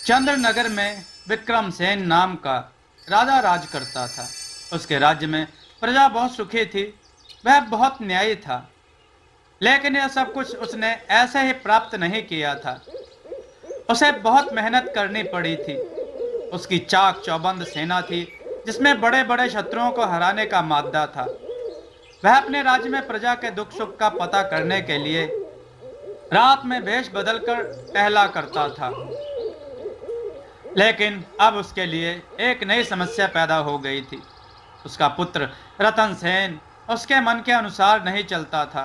चंद्रनगर में विक्रमसेन नाम का राजा राज करता था। उसके राज्य में प्रजा बहुत सुखी थी। वह बहुत न्यायी था, लेकिन यह सब कुछ उसने ऐसे ही प्राप्त नहीं किया था। उसे बहुत मेहनत करनी पड़ी थी। उसकी चाक चौबंद सेना थी, जिसमें बड़े बड़े शत्रुओं को हराने का मादा था। वह अपने राज्य में प्रजा के दुख सुख का पता करने के लिए रात में वेश बदलकर टहला करता था। लेकिन अब उसके लिए एक नई समस्या पैदा हो गई थी। उसका पुत्र रतन सेन उसके मन के अनुसार नहीं चलता था।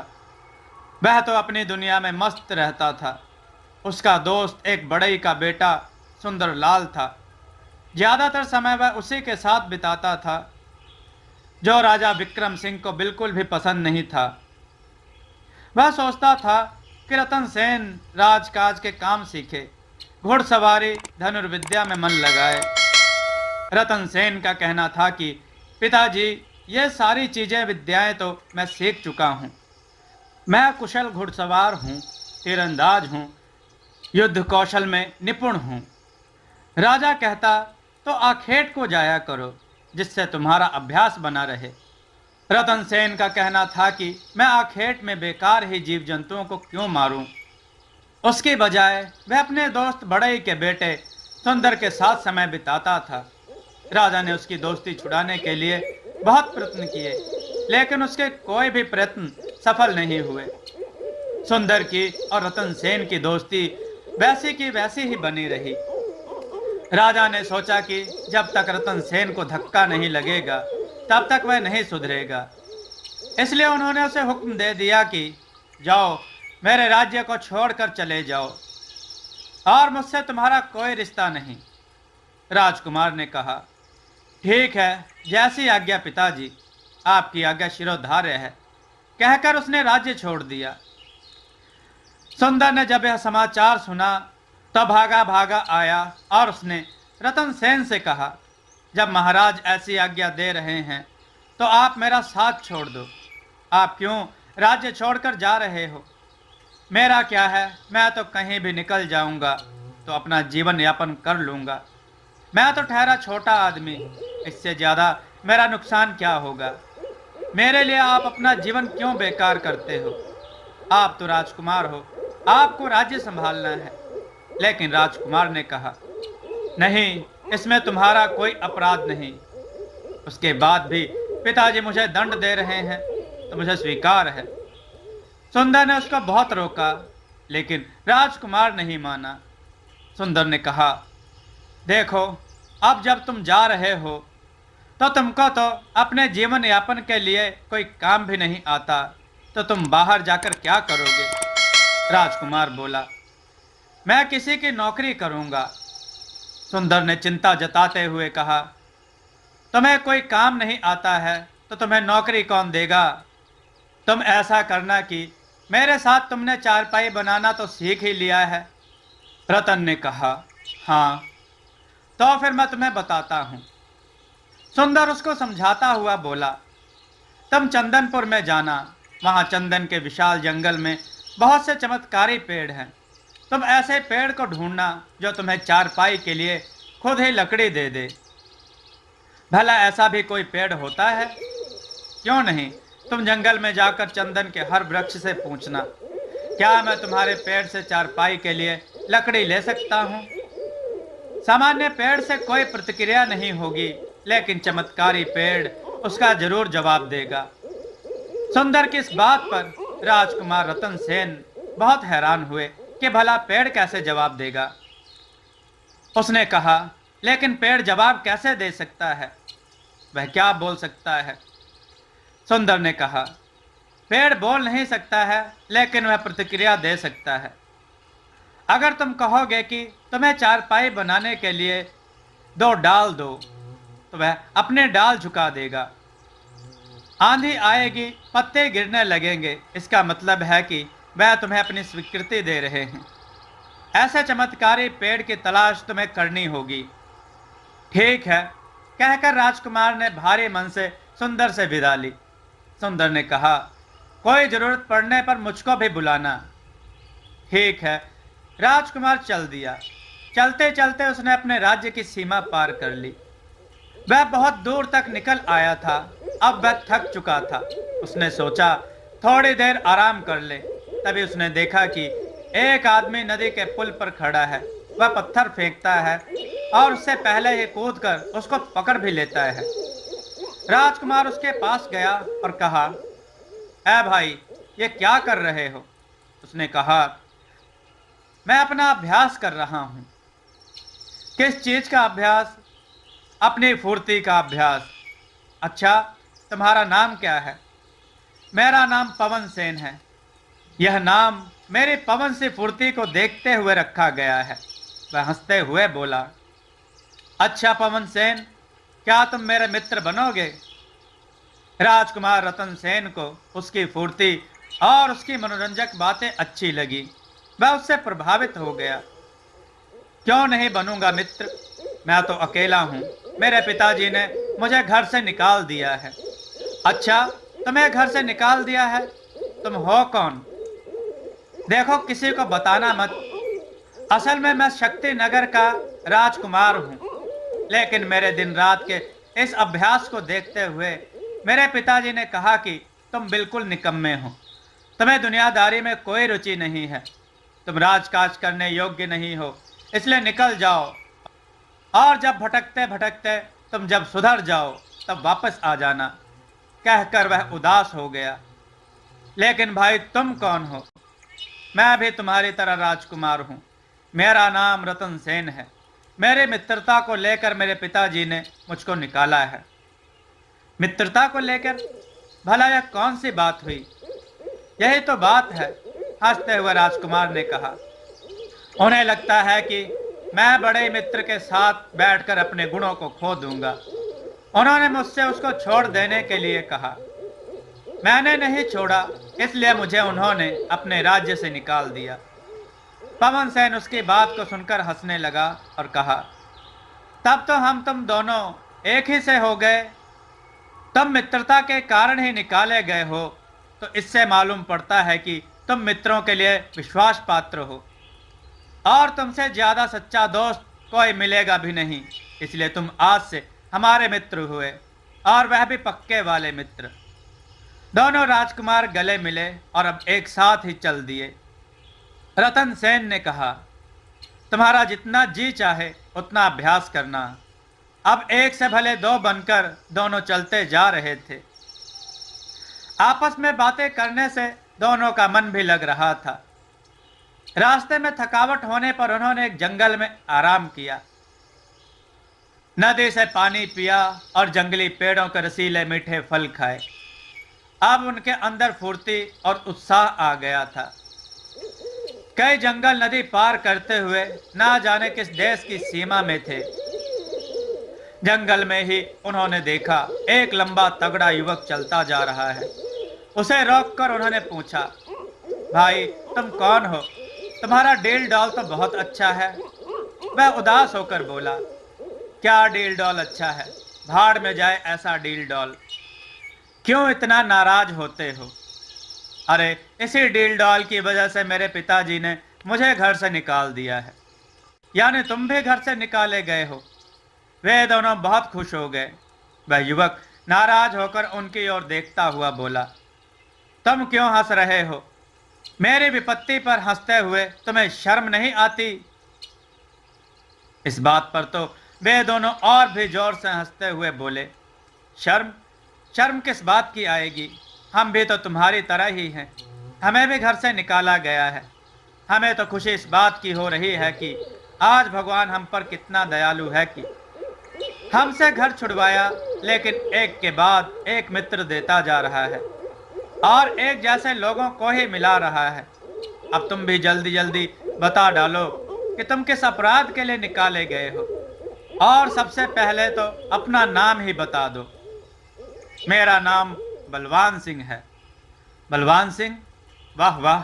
वह तो अपनी दुनिया में मस्त रहता था। उसका दोस्त एक बड़ई का बेटा सुंदरलाल था। ज्यादातर समय वह उसी के साथ बिताता था, जो राजा विक्रम सिंह को बिल्कुल भी पसंद नहीं था। वह सोचता था कि रतन सेन राजकाज के काम सीखे, घुड़सवारी धनुर्विद्या में मन लगाए। रतन सेन का कहना था कि पिताजी, ये सारी चीजें विद्याएं तो मैं सीख चुका हूँ। मैं कुशल घुड़सवार हूँ, तीरंदाज हूँ, युद्ध कौशल में निपुण हूँ। राजा कहता, तो आखेट को जाया करो, जिससे तुम्हारा अभ्यास बना रहे। रतन सेन का कहना था कि मैं आखेट में बेकार ही जीव जंतुओं को क्यों मारूं। उसके बजाय वह अपने दोस्त बड़ई के बेटे सुंदर के साथ समय बिताता था। राजा ने उसकी दोस्ती छुड़ाने के लिए बहुत प्रयत्न किए, लेकिन उसके कोई भी प्रयत्न सफल नहीं हुए। सुंदर की और रतन सेन की दोस्ती वैसी की वैसी ही बनी रही। राजा ने सोचा कि जब तक रतन सेन को धक्का नहीं लगेगा, तब तक वह नहीं सुधरेगा। इसलिए उन्होंने उसे हुक्म दे दिया कि जाओ, मेरे राज्य को छोड़कर चले जाओ और मुझसे तुम्हारा कोई रिश्ता नहीं। राजकुमार ने कहा, ठीक है, जैसी आज्ञा पिताजी, आपकी आज्ञा शिरोधार्य है, कहकर उसने राज्य छोड़ दिया। सुंदर ने जब यह समाचार सुना तो भागा भागा आया और उसने रतन सेन से कहा, जब महाराज ऐसी आज्ञा दे रहे हैं तो आप मेरा साथ छोड़ दो। आप क्यों राज्य छोड़कर जा रहे हो? मेरा क्या है, मैं तो कहीं भी निकल जाऊंगा तो अपना जीवन यापन कर लूंगा। मैं तो ठहरा छोटा आदमी, इससे ज्यादा मेरा नुकसान क्या होगा? मेरे लिए आप अपना जीवन क्यों बेकार करते हो? आप तो राजकुमार हो, आपको राज्य संभालना है। लेकिन राजकुमार ने कहा, नहीं, इसमें तुम्हारा कोई अपराध नहीं। उसके बाद भी पिताजी मुझे दंड दे रहे हैं तो मुझे स्वीकार है। सुंदर ने उसको बहुत रोका, लेकिन राजकुमार नहीं माना। सुंदर ने कहा, देखो, अब जब तुम जा रहे हो तो तुमको तो अपने जीवन यापन के लिए कोई काम भी नहीं आता, तो तुम बाहर जाकर क्या करोगे? राजकुमार बोला, मैं किसी की नौकरी करूंगा। सुंदर ने चिंता जताते हुए कहा, तुम्हें कोई काम नहीं आता है तो तुम्हें नौकरी कौन देगा? तुम ऐसा करना कि मेरे साथ तुमने चारपाई बनाना तो सीख ही लिया है। रतन ने कहा, हाँ, तो फिर मैं तुम्हें बताता हूँ। सुंदर उसको समझाता हुआ बोला, तुम चंदनपुर में जाना। वहां चंदन के विशाल जंगल में बहुत से चमत्कारी पेड़ हैं। तुम ऐसे पेड़ को ढूंढना जो तुम्हें चारपाई के लिए खुद ही लकड़ी दे दे। भला ऐसा भी कोई पेड़ होता है? क्यों नहीं, तुम जंगल में जाकर चंदन के हर वृक्ष से पूछना, क्या मैं तुम्हारे पेड़ से चारपाई के लिए लकड़ी ले सकता हूँ? सामान्य पेड़ से कोई प्रतिक्रिया नहीं होगी, लेकिन चमत्कारी पेड़ उसका जरूर जवाब देगा। सुंदर की इस बात पर राजकुमार रतन सेन बहुत हैरान हुए कि भला पेड़ कैसे जवाब देगा। उसने कहा, लेकिन पेड़ जवाब कैसे दे सकता है? वह क्या बोल सकता है? सुंदर ने कहा, पेड़ बोल नहीं सकता है, लेकिन वह प्रतिक्रिया दे सकता है। अगर तुम कहोगे कि तुम्हें चारपाई बनाने के लिए दो डाल दो, तो वह अपने डाल झुका देगा। आंधी आएगी, पत्ते गिरने लगेंगे, इसका मतलब है कि वह तुम्हें अपनी स्वीकृति दे रहे हैं। ऐसे चमत्कारी पेड़ की तलाश तुम्हें करनी होगी। ठीक है, कहकर राजकुमार ने भारी मन से सुंदर से विदा ली। सुंदर ने कहा, कोई जरूरत पड़ने पर मुझको भी बुलाना। ठीक है, राजकुमार चल दिया। चलते चलते उसने अपने राज्य की सीमा पार कर ली। वह बहुत दूर तक निकल आया था। अब वह थक चुका था। उसने सोचा थोड़ी देर आराम कर ले। तभी उसने देखा कि एक आदमी नदी के पुल पर खड़ा है। वह पत्थर फेंकता है और उससे पहले ही कूदकर उसको पकड़ भी लेता है। राजकुमार उसके पास गया और कहा, ऐ भाई, ये क्या कर रहे हो? उसने कहा, मैं अपना अभ्यास कर रहा हूं। किस चीज का अभ्यास? अपनी फुर्ती का अभ्यास। अच्छा, तुम्हारा नाम क्या है? मेरा नाम पवन सेन है। यह नाम मेरी पवन सी फुर्ती को देखते हुए रखा गया है। वह हंसते हुए बोला, अच्छा पवन सेन, क्या तुम मेरे मित्र बनोगे? राजकुमार रतन सेन को उसकी फुर्ती और उसकी मनोरंजक बातें अच्छी लगी। वह उससे प्रभावित हो गया। क्यों नहीं बनूंगा मित्र? मैं तो अकेला हूं। मेरे पिताजी ने मुझे घर से निकाल दिया है। अच्छा, तुम्हें घर से निकाल दिया है? तुम हो कौन? देखो, किसी को बताना मत। असल में मैं शक्ति नगर का राजकुमार हूं। लेकिन मेरे दिन रात के इस अभ्यास को देखते हुए मेरे पिताजी ने कहा कि तुम बिल्कुल निकम्मे हो। तुम्हें दुनियादारी में कोई रुचि नहीं है। तुम राजकाज करने योग्य नहीं हो। इसलिए निकल जाओ, और जब भटकते भटकते तुम जब सुधर जाओ तब वापस आ जाना। कहकर वह उदास हो गया। लेकिन भाई, तुम कौन हो? मैं भी तुम्हारी तरह राजकुमार हूं। मेरा नाम रतन सेन है। मेरी मित्रता को लेकर मेरे पिताजी ने मुझको निकाला है। मित्रता को लेकर? भला यह कौन सी बात हुई? यही तो बात है, हंसते हुए राजकुमार ने कहा। उन्हें लगता है कि मैं बड़े मित्र के साथ बैठकर अपने गुणों को खो दूंगा। उन्होंने मुझसे उसको छोड़ देने के लिए कहा। मैंने नहीं छोड़ा, इसलिए मुझे उन्होंने अपने राज्य से निकाल दिया। पवन सेन उसकी बात को सुनकर हंसने लगा और कहा, तब तो हम तुम दोनों एक ही से हो गए। तुम मित्रता के कारण ही निकाले गए हो, तो इससे मालूम पड़ता है कि तुम मित्रों के लिए विश्वास पात्र हो, और तुमसे ज्यादा सच्चा दोस्त कोई मिलेगा भी नहीं। इसलिए तुम आज से हमारे मित्र हुए, और वह भी पक्के वाले मित्र। दोनों राजकुमार गले मिले और अब एक साथ ही चल दिए। रतन सेन ने कहा, तुम्हारा जितना जी चाहे उतना अभ्यास करना। अब एक से भले दो बनकर दोनों चलते जा रहे थे। आपस में बातें करने से दोनों का मन भी लग रहा था। रास्ते में थकावट होने पर उन्होंने एक जंगल में आराम किया। नदी से पानी पिया और जंगली पेड़ों के रसीले मीठे फल खाए। अब उनके अंदर फुर्ती और उत्साह आ गया था। कई जंगल नदी पार करते हुए ना जाने किस देश की सीमा में थे। जंगल में ही उन्होंने देखा एक लंबा तगड़ा युवक चलता जा रहा है। उसे रोककर उन्होंने पूछा, भाई, तुम कौन हो? तुम्हारा डील डॉल तो बहुत अच्छा है। वह उदास होकर बोला, क्या डील डॉल अच्छा है? भाड़ में जाए ऐसा डील डॉल। क्यों इतना नाराज होते हो? अरे, इसी डील डॉल की वजह से मेरे पिताजी ने मुझे घर से निकाल दिया है। यानी तुम भी घर से निकाले गए हो? वे दोनों बहुत खुश हो गए। वह युवक नाराज होकर उनकी ओर देखता हुआ बोला, तुम क्यों हंस रहे हो? मेरी विपत्ति पर हंसते हुए तुम्हें शर्म नहीं आती? इस बात पर तो वे दोनों और भी जोर से हंसते हुए बोले, शर्म? शर्म किस बात की आएगी? हम भी तो तुम्हारी तरह ही हैं। हमें भी घर से निकाला गया है। हमें तो खुशी इस बात की हो रही है कि आज भगवान हम पर कितना दयालु है कि हमसे घर छुड़वाया, लेकिन एक के बाद एक मित्र देता जा रहा है और एक जैसे लोगों को ही मिला रहा है। अब तुम भी जल्दी जल्दी बता डालो कि तुम किस अपराध के लिए निकाले गए हो, और सबसे पहले तो अपना नाम ही बता दो। मेरा नाम बलवान सिंह है। बलवान सिंह? वाह वाह,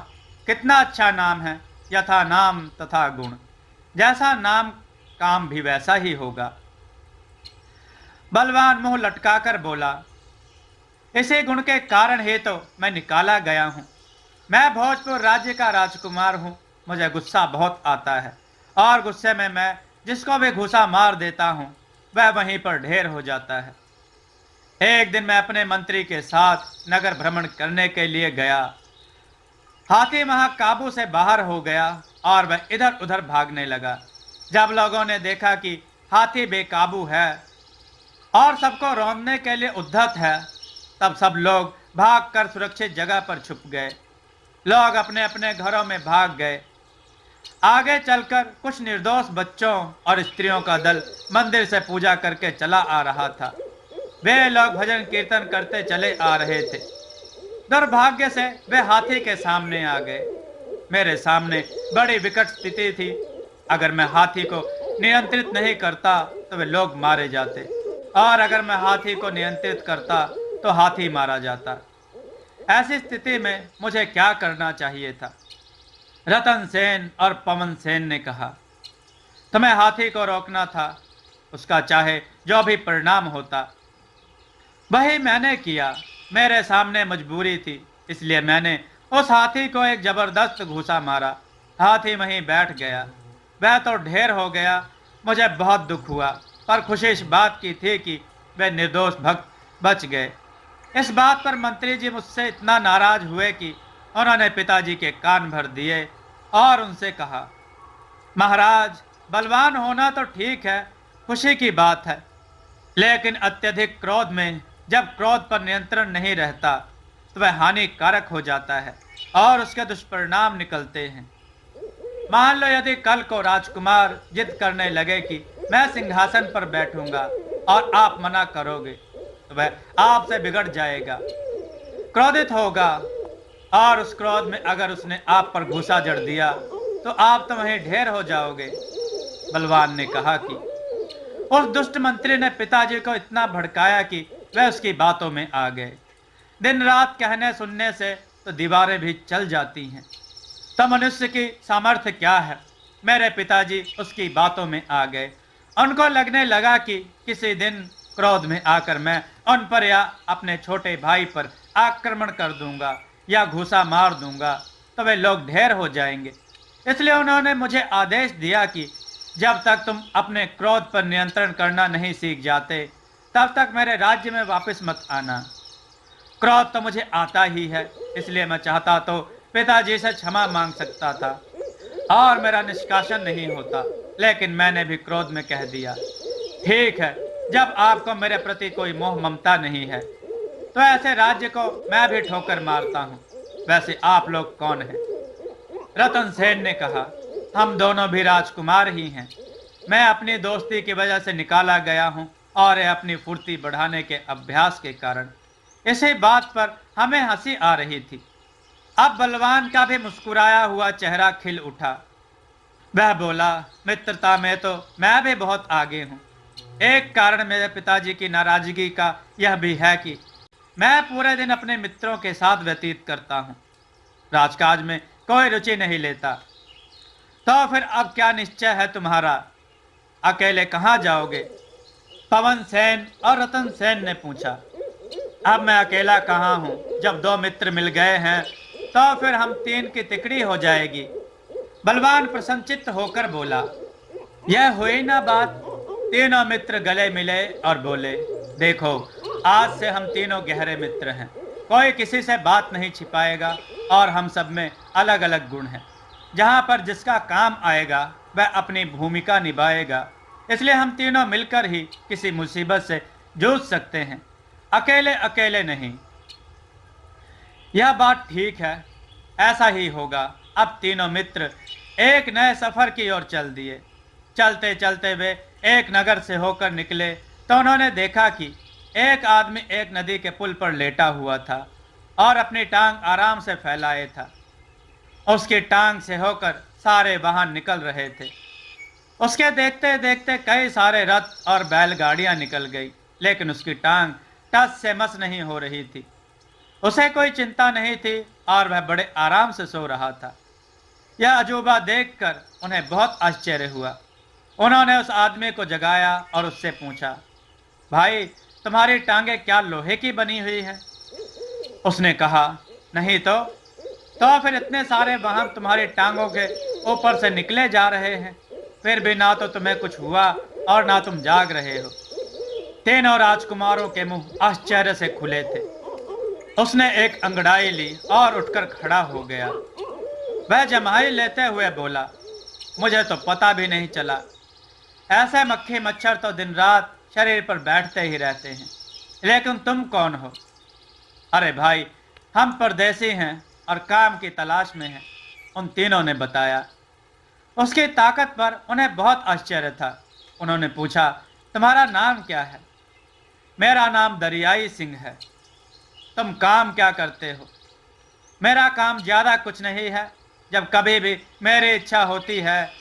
कितना अच्छा नाम है। यथा नाम तथा गुण। जैसा नाम काम भी वैसा ही होगा। बलवान मुंह लटकाकर बोला, इसी गुण के कारण ही तो मैं निकाला गया हूं। मैं भोजपुर राज्य का राजकुमार हूं। मुझे गुस्सा बहुत आता है और गुस्से में मैं जिसको भी घूसा मार देता हूँ वह वहीं पर ढेर हो जाता है। एक दिन मैं अपने मंत्री के साथ नगर भ्रमण करने के लिए गया। हाथी वहां काबू से बाहर हो गया और वह इधर उधर भागने लगा। जब लोगों ने देखा कि हाथी बेकाबू है और सबको रौंदने के लिए उद्धत है, तब सब लोग भागकर सुरक्षित जगह पर छुप गए। लोग अपने अपने घरों में भाग गए। आगे चलकर कुछ निर्दोष बच्चों और स्त्रियों का दल मंदिर से पूजा करके चला आ रहा था। वे लोग भजन कीर्तन करते चले आ रहे थे। दुर्भाग्य से वे हाथी के सामने आ गए। मेरे सामने बड़ी विकट स्थिति थी। अगर मैं हाथी को नियंत्रित नहीं करता तो वे लोग मारे जाते, और अगर मैं हाथी को नियंत्रित करता तो हाथी मारा जाता। ऐसी स्थिति में मुझे क्या करना चाहिए था? रतन सेन और पवन सेन ने कहा, तुम्हें हाथी को रोकना था, उसका चाहे जो भी परिणाम होता। वही मैंने किया। मेरे सामने मजबूरी थी, इसलिए मैंने उस हाथी को एक जबरदस्त घूसा मारा। हाथी वहीं बैठ गया। वह तो ढेर हो गया। मुझे बहुत दुख हुआ, पर खुशी इस बात की थी कि वे निर्दोष भक्त बच गए। इस बात पर मंत्री जी मुझसे इतना नाराज हुए कि उन्होंने पिताजी के कान भर दिए और उनसे कहा, महाराज, बलवान होना तो ठीक है, खुशी की बात है, लेकिन अत्यधिक क्रोध में जब क्रोध पर नियंत्रण नहीं रहता तो वह हानिकारक हो जाता है और उसके दुष्परिणाम निकलते हैं। मान लो यदि कल को राजकुमार जिद करने लगे कि मैं सिंहासन पर बैठूंगा और आप मना करोगे, तो वह आपसे बिगड़ जाएगा, क्रोधित होगा, और उस क्रोध में अगर उसने आप पर घूसा जड़ दिया तो आप तो वहीं ढेर हो जाओगे। बलवान ने कहा कि उस दुष्ट मंत्री ने पिताजी को इतना भड़काया कि वह उसकी बातों में आ गए। दिन रात कहने सुनने से तो दीवारें भी चल जाती हैं, तो मनुष्य की सामर्थ्य क्या है? मेरे पिताजी उसकी बातों में आ गए। उनको लगने लगा कि किसी दिन क्रोध में आकर मैं उन पर या अपने छोटे भाई पर आक्रमण कर दूंगा या घूसा मार दूंगा तो वे लोग ढेर हो जाएंगे। इसलिए उन्होंने मुझे आदेश दिया कि जब तक तुम अपने क्रोध पर नियंत्रण करना नहीं सीख जाते तब तक मेरे राज्य में वापस मत आना। क्रोध तो मुझे आता ही है, इसलिए मैं चाहता तो पिताजी से क्षमा मांग सकता था और मेरा निष्कासन नहीं होता, लेकिन मैंने भी क्रोध में कह दिया, ठीक है, जब आपको मेरे प्रति कोई मोह ममता नहीं है तो ऐसे राज्य को मैं भी ठोकर मारता हूँ। वैसे आप लोग कौन हैं? रतन सेन ने कहा, हम दोनों भी राजकुमार ही हैं। मैं अपनी दोस्ती की वजह से निकाला गया हूँ और यह अपनी फुर्ती बढ़ाने के अभ्यास के कारण। इसी बात पर हमें हंसी आ रही थी। अब बलवान का भी मुस्कुराया हुआ चेहरा खिल उठा। वह बोला, मित्रता में तो मैं भी बहुत आगे हूँ। एक कारण मेरे पिताजी की नाराजगी का यह भी है कि मैं पूरे दिन अपने मित्रों के साथ व्यतीत करता हूँ, राजकाज में कोई रुचि नहीं लेता। तो फिर अब क्या निश्चय है तुम्हारा? अकेले कहाँ जाओगे? पवन सेन और रतन सेन ने पूछा। अब मैं अकेला कहाँ हूँ? जब दो मित्र मिल गए हैं तो फिर हम तीन की तिकड़ी हो जाएगी। बलवान प्रसन्नचित्त होकर बोला, यह हुई ना बात। तीनों मित्र गले मिले और बोले, देखो, आज से हम तीनों गहरे मित्र हैं। कोई किसी से बात नहीं छिपाएगा और हम सब में अलग अलग गुण हैं। जहाँ पर जिसका काम आएगा वह अपनी भूमिका निभाएगा। इसलिए हम तीनों मिलकर ही किसी मुसीबत से जूझ सकते हैं, अकेले अकेले नहीं। यह बात ठीक है, ऐसा ही होगा। अब तीनों मित्र एक नए सफर की ओर चल दिए। चलते चलते वे एक नगर से होकर निकले तो उन्होंने देखा कि एक आदमी एक नदी के पुल पर लेटा हुआ था और अपनी टांग आराम से फैलाए था। उसकी टांग से होकर सारे वाहन निकल रहे थे। उसके देखते देखते कई सारे रथ और बैलगाड़ियां निकल गई, लेकिन उसकी टांग टस से मस नहीं हो रही थी। उसे कोई चिंता नहीं थी और वह बड़े आराम से सो रहा था। यह अजूबा देखकर उन्हें बहुत आश्चर्य हुआ। उन्होंने उस आदमी को जगाया और उससे पूछा, भाई, तुम्हारी टांगे क्या लोहे की बनी हुई है? उसने कहा, नहीं तो फिर इतने सारे वाहन तुम्हारी टांगों के ऊपर से निकले जा रहे हैं। फिर भी ना तो तुम्हें कुछ हुआ और ना तुम जाग रहे हो। तीनों राजकुमारों के मुंह आश्चर्य से खुले थे। उसने एक अंगड़ाई ली और उठकर खड़ा हो गया। वह जम्हाई लेते हुए बोला, मुझे तो पता भी नहीं चला। ऐसे मक्खी मच्छर तो दिन रात शरीर पर बैठते ही रहते हैं, लेकिन तुम कौन हो? अरे भाई, हम परदेसी हैं और काम की तलाश में हैं, उन तीनों ने बताया। उसकी ताकत पर उन्हें बहुत आश्चर्य था। उन्होंने पूछा, तुम्हारा नाम क्या है? मेरा नाम दरियाई सिंह है। तुम काम क्या करते हो? मेरा काम ज्यादा कुछ नहीं है। जब कभी भी मेरी इच्छा होती है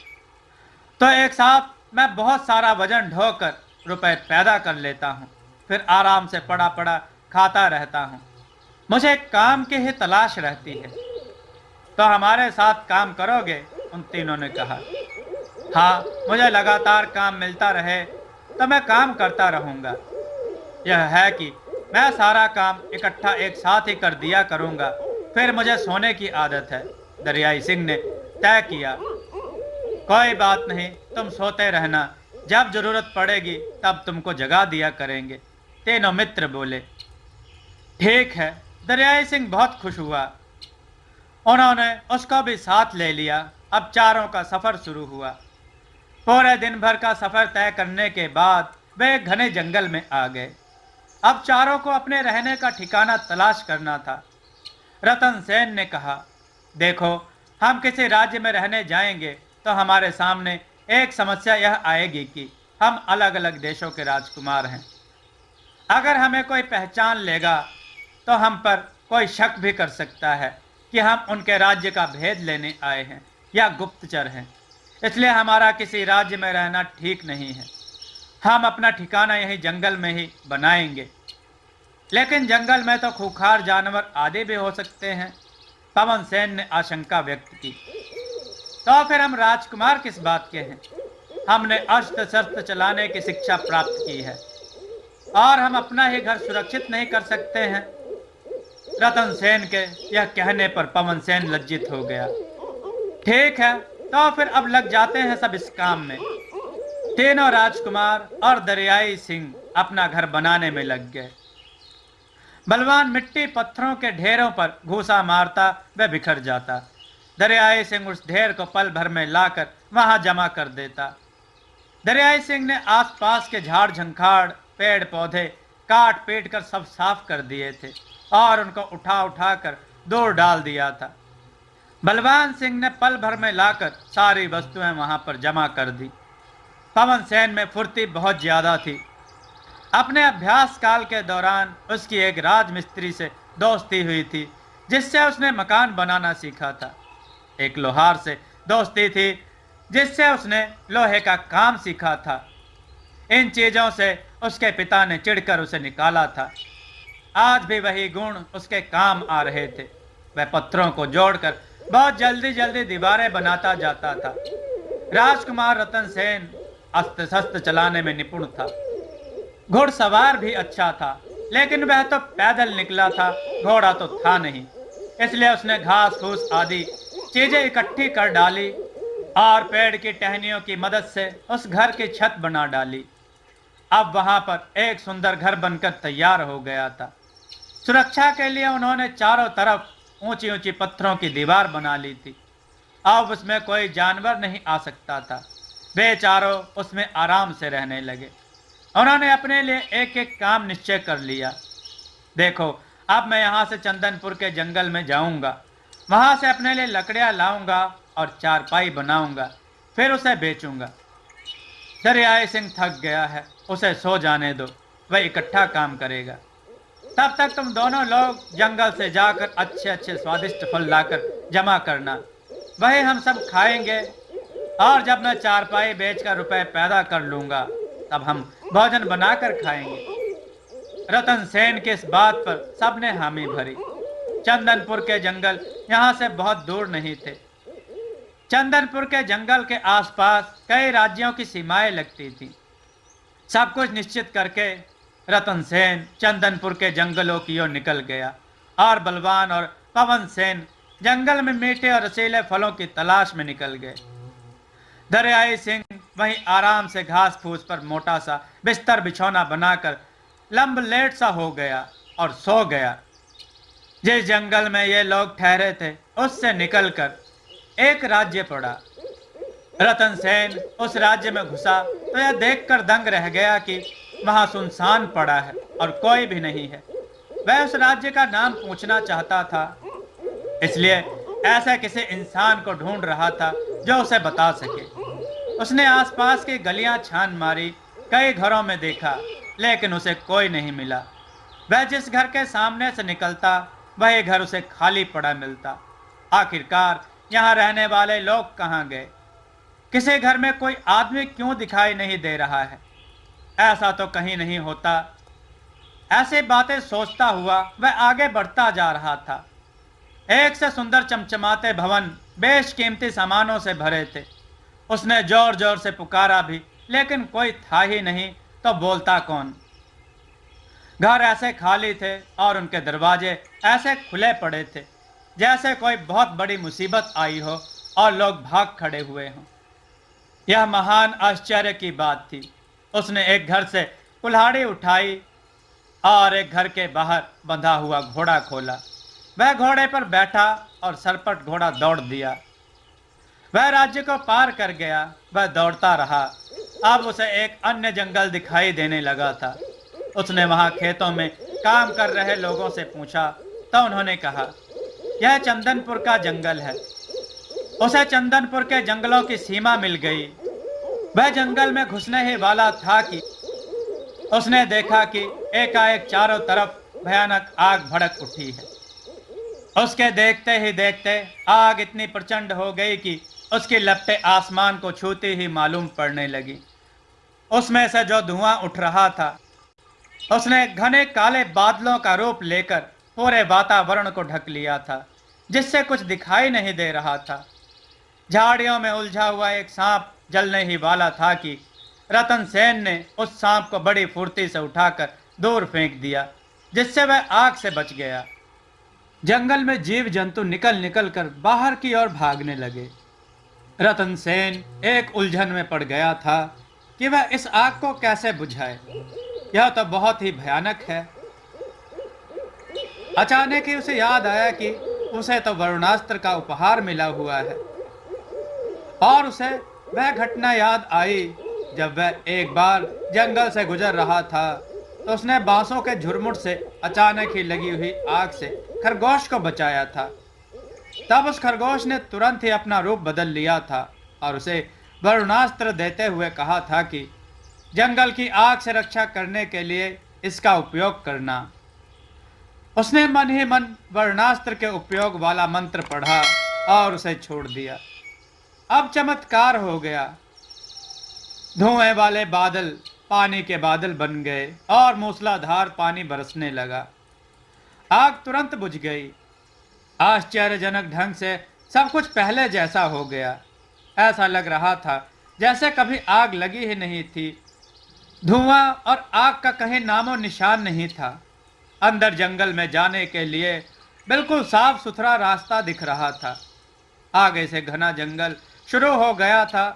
तो एक साथ मैं बहुत सारा वजन ढोकर रुपए पैदा कर लेता हूँ, फिर आराम से पड़ा पड़ा खाता रहता हूँ। मुझे काम की ही तलाश रहती है। तो हमारे साथ काम करोगे? उन तीनों ने कहा। हाँ, मुझे लगातार काम मिलता रहे तो मैं काम करता रहूंगा। यह है कि मैं सारा काम इकट्ठा एक साथ ही कर दिया करूंगा, फिर मुझे सोने की आदत है। दरियाई सिंह ने तय किया। कोई बात नहीं, तुम सोते रहना, जब जरूरत पड़ेगी तब तुमको जगा दिया करेंगे। तीनों मित्र बोले। ठीक है। दरियाई सिंह बहुत खुश हुआ। उन्होंने उसको भी साथ ले लिया। अब चारों का सफर शुरू हुआ। पूरे दिन भर का सफर तय करने के बाद वे एक घने जंगल में आ गए। अब चारों को अपने रहने का ठिकाना तलाश करना था। रतन सेन ने कहा, देखो, हम किसी राज्य में रहने जाएंगे तो हमारे सामने एक समस्या यह आएगी कि हम अलग अलग देशों के राजकुमार हैं। अगर हमें कोई पहचान लेगा तो हम पर कोई शक भी कर सकता है कि हम उनके राज्य का भेद लेने आए हैं या गुप्तचर हैं। इसलिए हमारा किसी राज्य में रहना ठीक नहीं है। हम अपना ठिकाना यही जंगल में ही बनाएंगे। लेकिन जंगल में तो खूंखार जानवर आदि भी हो सकते हैं। पवन सेन ने आशंका व्यक्त की। तो फिर हम राजकुमार किस बात के हैं? हमने अस्त्र शस्त्र चलाने की शिक्षा प्राप्त की है और हम अपना ही घर सुरक्षित नहीं कर सकते हैं। रतन सेन के यह कहने पर पवन सेन लज्जित हो गया। ठीक है, तो फिर अब लग जाते हैं सब इस काम में। तीनों राजकुमार और दरियाई सिंह अपना घर बनाने में लग गए। बलवान मिट्टी पत्थरों के ढेरों पर घूसा मारता व बिखर जाता। दरियाई सिंह उस ढेर को पल भर में लाकर वहां जमा कर देता। दरियाई सिंह ने आसपास के झाड़ झंखाड़ पेड़ पौधे काट पीट कर सब साफ कर दिए थे और उनको उठा उठा कर दूर डाल दिया था। बलवान सिंह ने पल भर में लाकर सारी वस्तुएं वहां पर जमा कर दी। पवन सेन में फुर्ती बहुत ज्यादा थी। अपने अभ्यास काल के दौरान उसकी एक राजमिस्त्री से दोस्ती हुई थी, जिससे उसने मकान बनाना सीखा था। एक लोहार से दोस्ती थी, जिससे उसने लोहे का काम सीखा था। इन चीजों से उसके पिता ने चिढ़कर उसे निकाला था। आज भी वही गुण उसके काम आ रहे थे। वह पत्थरों को जोड़कर बहुत जल्दी जल्दी दीवारें बनाता जाता था। राजकुमार रतन सेन अस्त्र शस्त्र चलाने में निपुण था। घुड़सवार भी अच्छा था, लेकिन वह तो पैदल निकला था, घोड़ा तो था नहीं। इसलिए उसने घास फूस आदि चीजें इकट्ठी कर डाली और पेड़ की टहनियों की मदद से उस घर की छत बना डाली। अब वहां पर एक सुंदर घर बनकर तैयार हो गया था। सुरक्षा के लिए उन्होंने चारों तरफ ऊंची ऊंची पत्थरों की दीवार बना ली थी। अब उसमें कोई जानवर नहीं आ सकता था। वे चारों उसमें आराम से रहने लगे। उन्होंने अपने लिए एक एक काम निश्चय कर लिया। देखो, अब मैं यहाँ से चंदनपुर के जंगल में जाऊंगा, वहां से अपने लिए लकड़ियां लाऊंगा और चारपाई बनाऊंगा, फिर उसे बेचूंगा। दरियाई सिंह थक गया है, उसे सो जाने दो, वह इकट्ठा काम करेगा। तब तक तुम दोनों लोग जंगल से जाकर अच्छे अच्छे स्वादिष्ट फल लाकर जमा करना, वही हम सब खाएंगे। और जब मैं चारपाई बेचकर रुपए पैदा कर लूंगा तब हम भोजन बनाकर खाएंगे। रतन सेन की इस बात पर सबने हामी भरी। चंदनपुर के जंगल यहाँ से बहुत दूर नहीं थे। चंदनपुर के जंगल के आसपास कई राज्यों की सीमाएं लगती थीं। सब कुछ निश्चित करके रतन सेन चंदनपुर के जंगलों की ओर निकल गया और बलवान और पवन सेन जंगल में मीठे और रसीले फलों की तलाश में निकल गए। दरियाई सिंह वहीं आराम से घास फूस पर मोटा सा बिस्तर बिछौना बनाकर लंब लेट सा हो गया और सो गया। जिस जंगल में ये लोग ठहरे थे उससे निकलकर एक राज्य पड़ा। रतन सेन उस राज्य में घुसा तो यह देखकर दंग रह गया कि वहां सुनसान पड़ा है और कोई भी नहीं है। वह उस राज्य का नाम पूछना चाहता था, इसलिए ऐसे किसी इंसान को ढूंढ रहा था जो उसे बता सके। उसने आसपास की गलियां छान मारी, कई घरों में देखा, लेकिन उसे कोई नहीं मिला। वह जिस घर के सामने से निकलता वही घर उसे खाली पड़ा मिलता। आखिरकार यहाँ रहने वाले लोग कहाँ गए? किसी घर में कोई आदमी क्यों दिखाई नहीं दे रहा है? ऐसा तो कहीं नहीं होता। ऐसी बातें सोचता हुआ वह आगे बढ़ता जा रहा था। एक से सुंदर चमचमाते भवन बेशकीमती सामानों से भरे थे। उसने जोर जोर से पुकारा भी, लेकिन कोई था ही नहीं, तो बोलता कौन? घर ऐसे खाली थे और उनके दरवाजे ऐसे खुले पड़े थे जैसे कोई बहुत बड़ी मुसीबत आई हो और लोग भाग खड़े हुए हों। यह महान आश्चर्य की बात थी। उसने एक घर से कुल्हाड़ी उठाई और एक घर के बाहर बंधा हुआ घोड़ा खोला। वह घोड़े पर बैठा और सरपट घोड़ा दौड़ दिया। वह राज्य को पार कर गया। वह दौड़ता रहा। अब उसे एक अन्य जंगल दिखाई देने लगा था। उसने वहां खेतों में काम कर रहे लोगों से पूछा तो उन्होंने कहा, यह चंदनपुर का जंगल है। उसे चंदनपुर के जंगलों की सीमा मिल गई। वह जंगल में घुसने ही वाला था कि उसने देखा कि एकाएक चारों तरफ भयानक आग भड़क उठी है। उसके देखते ही देखते आग इतनी प्रचंड हो गई कि उसकी लपटें आसमान को छूती ही मालूम पड़ने लगी। उसमें से जो धुआं उठ रहा था उसने घने काले बादलों का रूप लेकर पूरे वातावरण को ढक लिया था, जिससे कुछ दिखाई नहीं दे रहा था। झाड़ियों में उलझा हुआ एक सांप जलने ही वाला था कि रतन सेन ने उस सांप को बड़ी फुर्ती से उठाकर दूर फेंक दिया, जिससे वह आग से बच गया। जंगल में जीव जंतु निकल निकल कर बाहर की ओर भागने लगे। रतन सेन एक उलझन में पड़ गया था कि वह इस आग को कैसे बुझाए। यह तो बहुत ही भयानक है। अचानक ही उसे याद आया कि उसे तो वरुणास्त्र का उपहार मिला हुआ है, और उसे वह घटना याद आई जब वह एक बार जंगल से गुजर रहा था तो उसने बांसों के झुरमुट से अचानक ही लगी हुई आग से खरगोश को बचाया था। तब उस खरगोश ने तुरंत ही अपना रूप बदल लिया था और उसे वरुणास्त्र देते हुए कहा था कि जंगल की आग से रक्षा करने के लिए इसका उपयोग करना। उसने मन ही मन वरुणास्त्र के उपयोग वाला मंत्र पढ़ा और उसे छोड़ दिया। अब चमत्कार हो गया। धुएं वाले बादल पानी के बादल बन गए और मूसलाधार पानी बरसने लगा। आग तुरंत बुझ गई। आश्चर्यजनक ढंग से सब कुछ पहले जैसा हो गया। ऐसा लग रहा था जैसे कभी आग लगी ही नहीं थी। धुआं और आग का कहीं नामो निशान नहीं था। अंदर जंगल में जाने के लिए बिल्कुल साफ सुथरा रास्ता दिख रहा था। आगे से घना जंगल शुरू हो गया था।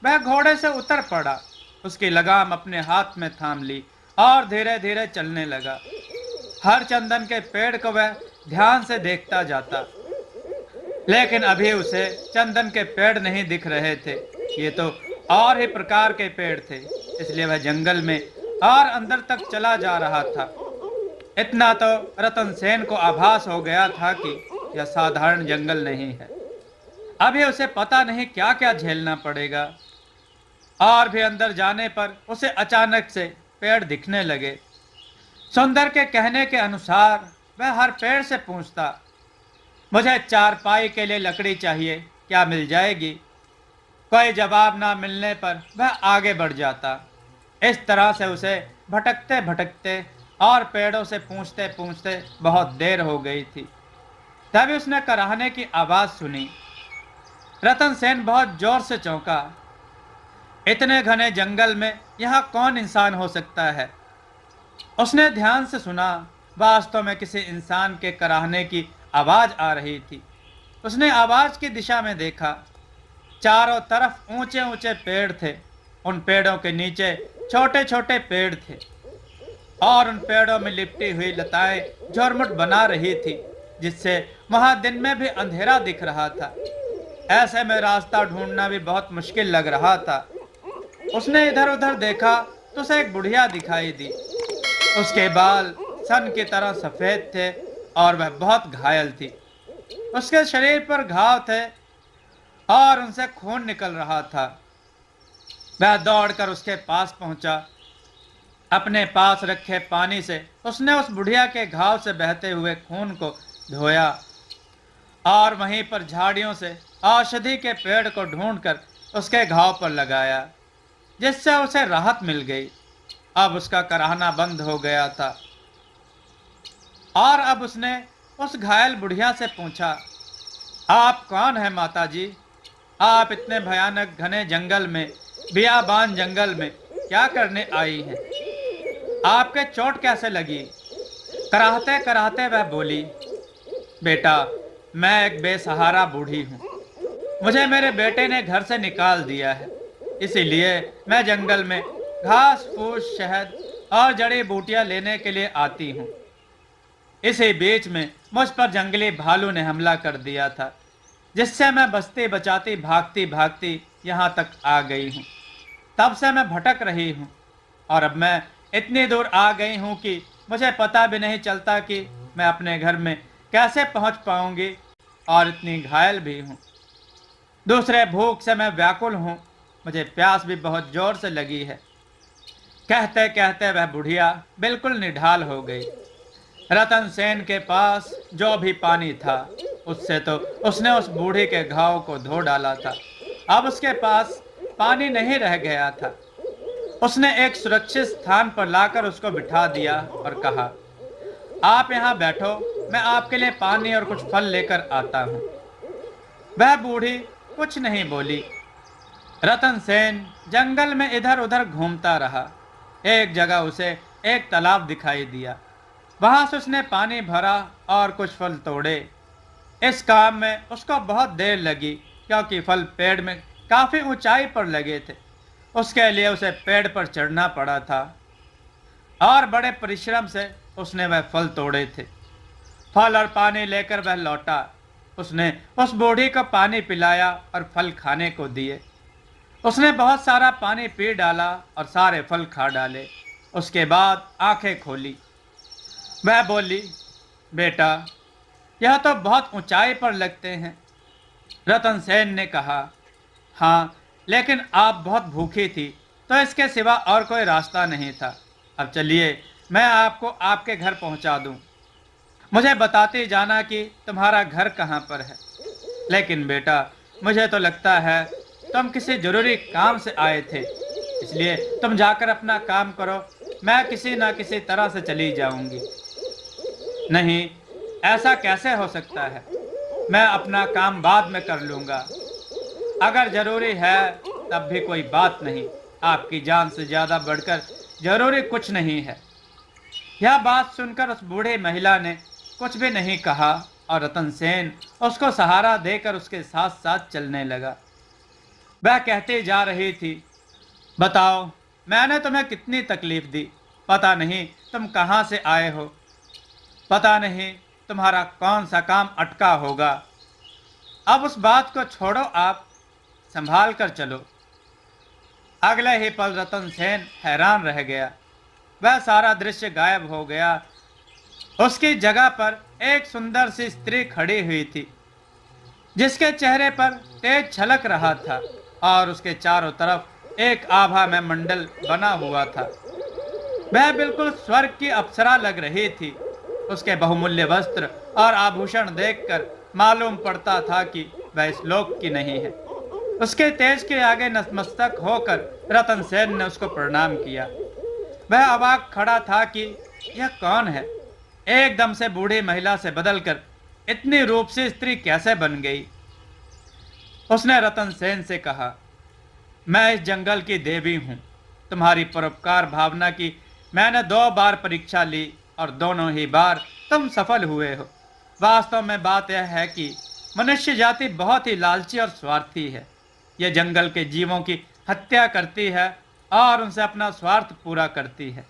वह घोड़े से उतर पड़ा, उसकी लगाम अपने हाथ में थाम ली और धीरे धीरे चलने लगा। हर चंदन के पेड़ को वह ध्यान से देखता जाता, लेकिन अभी उसे चंदन के पेड़ नहीं दिख रहे थे। ये तो और ही प्रकार के पेड़ थे, इसलिए वह जंगल में और अंदर तक चला जा रहा था। इतना तो रतन सेन को आभास हो गया था कि यह साधारण जंगल नहीं है। अभी उसे पता नहीं क्या क्या झेलना पड़ेगा। और भी अंदर जाने पर उसे अचानक से पेड़ दिखने लगे। सुंदर के कहने के अनुसार वह हर पेड़ से पूछता, मुझे चारपाई के लिए लकड़ी चाहिए, क्या मिल जाएगी? कोई जवाब ना मिलने पर वह आगे बढ़ जाता। इस तरह से उसे भटकते भटकते और पेड़ों से पूछते पूछते बहुत देर हो गई थी। तभी उसने कराहने की आवाज सुनी। रतन सेन बहुत जोर से चौंका। इतने घने जंगल में यहाँ कौन इंसान हो सकता है? उसने ध्यान से सुना। वास्तव में किसी इंसान के कराहने की आवाज आ रही थी। उसने आवाज की दिशा में देखा। चारों तरफ ऊंचे ऊंचे पेड़ थे। उन पेड़ों के नीचे छोटे छोटे पेड़ थे और उन पेड़ों में लिपटी हुई लताएं झुरमुट बना रही थी, जिससे वहां दिन में भी अंधेरा दिख रहा था। ऐसे में रास्ता ढूंढना भी बहुत मुश्किल लग रहा था। उसने इधर उधर देखा तो उसे एक बुढ़िया दिखाई दी। उसके बाल सन की तरह सफेद थे और वह बहुत घायल थी। उसके शरीर पर घाव थे और उनसे खून निकल रहा था। वह दौड़कर उसके पास पहुंचा। अपने पास रखे पानी से उसने उस बुढ़िया के घाव से बहते हुए खून को धोया और वहीं पर झाड़ियों से औषधि के पेड़ को ढूंढकर उसके घाव पर लगाया, जिससे उसे राहत मिल गई। अब उसका कराहना बंद हो गया था और अब उसने उस घायल बुढ़िया से पूछा, आप कौन है माताजी? आप इतने भयानक घने जंगल में, बियाबान जंगल में क्या करने आई हैं? आपके चोट कैसे लगी? कराहते कराहते वह बोली, बेटा, मैं एक बेसहारा बूढ़ी हूँ। मुझे मेरे बेटे ने घर से निकाल दिया है, इसीलिए मैं जंगल में घास फूस, शहद और जड़ी बूटियां लेने के लिए आती हूँ। इसी बीच में मुझ पर जंगली भालू ने हमला कर दिया था, जिससे मैं बचती बचाती भागती भागती यहाँ तक आ गई हूँ। तब से मैं भटक रही हूँ और अब मैं इतनी दूर आ गई हूँ कि मुझे पता भी नहीं चलता कि मैं अपने घर में कैसे पहुँच पाऊंगी, और इतनी घायल भी हूँ। दूसरे भूख से मैं व्याकुल हूँ, मुझे प्यास भी बहुत जोर से लगी है। कहते कहते वह बुढ़िया बिल्कुल निढाल हो गई। रतन सेन के पास जो भी पानी था, उससे तो उसने उस बूढ़ी के घाव को धो डाला था। अब उसके पास पानी नहीं रह गया था। उसने एक सुरक्षित स्थान पर लाकर उसको बिठा दिया और कहा, आप यहाँ बैठो, मैं आपके लिए पानी और कुछ फल लेकर आता हूँ। वह बूढ़ी कुछ नहीं बोली। रतन सेन जंगल में इधर उधर घूमता रहा। एक जगह उसे एक तालाब दिखाई दिया। वहां से उसने पानी भरा और कुछ फल तोड़े। इस काम में उसको बहुत देर लगी, क्योंकि फल पेड़ में काफी ऊंचाई पर लगे थे। उसके लिए उसे पेड़ पर चढ़ना पड़ा था और बड़े परिश्रम से उसने वह फल तोड़े थे। फल और पानी लेकर वह लौटा। उसने उस बूढ़ी को पानी पिलाया और फल खाने को दिए। उसने बहुत सारा पानी पी डाला और सारे फल खा डाले। उसके बाद आंखें खोली। वह बोली, बेटा, यह तो बहुत ऊंचाई पर लगते हैं। रतन सेन ने कहा, हाँ, लेकिन आप बहुत भूखी थी, तो इसके सिवा और कोई रास्ता नहीं था। अब चलिए, मैं आपको आपके घर पहुंचा दूं। मुझे बताते जाना कि तुम्हारा घर कहाँ पर है। लेकिन बेटा, मुझे तो लगता है तुम किसी जरूरी काम से आए थे, इसलिए तुम जाकर अपना काम करो। मैं किसी ना किसी तरह से चली जाऊंगी। नहीं, ऐसा कैसे हो सकता है? मैं अपना काम बाद में कर लूंगा। अगर जरूरी है तब भी कोई बात नहीं। आपकी जान से ज्यादा बढ़कर जरूरी कुछ नहीं है। यह बात सुनकर उस बूढ़ी महिला ने कुछ भी नहीं कहा और रतन सेन उसको सहारा देकर उसके साथ साथ चलने लगा। वह कहती जा रही थी, बताओ, मैंने तुम्हें कितनी तकलीफ दी। पता नहीं तुम कहाँ से आए हो। पता नहीं तुम्हारा कौन सा काम अटका होगा। अब उस बात को छोड़ो, आप संभाल कर चलो। अगले ही पल रतन सेन हैरान रह गया। वह सारा दृश्य गायब हो गया। उसकी जगह पर एक सुंदर सी स्त्री खड़ी हुई थी, जिसके चेहरे पर तेज झलक रहा था और उसके चारों तरफ एक आभा में मंडल बना हुआ था। वह बिल्कुल स्वर्ग की अप्सरा लग रही थी। उसके बहुमूल्य वस्त्र और आभूषण देखकर मालूम पड़ता था कि वह इस लोक की नहीं है। उसके तेज के आगे नतमस्तक होकर रतन सेन ने उसको प्रणाम किया। वह अवाक खड़ा था कि यह कौन है? एकदम से बूढ़ी महिला से बदलकर इतनी रूपसी स्त्री कैसे बन गई? उसने रतन सेन से कहा, मैं इस जंगल की देवी हूँ। तुम्हारी परोपकार भावना की मैंने 2 बार परीक्षा ली और दोनों ही बार तुम सफल हुए हो। वास्तव में बात यह है कि मनुष्य जाति बहुत ही लालची और स्वार्थी है। यह जंगल के जीवों की हत्या करती है और उनसे अपना स्वार्थ पूरा करती है।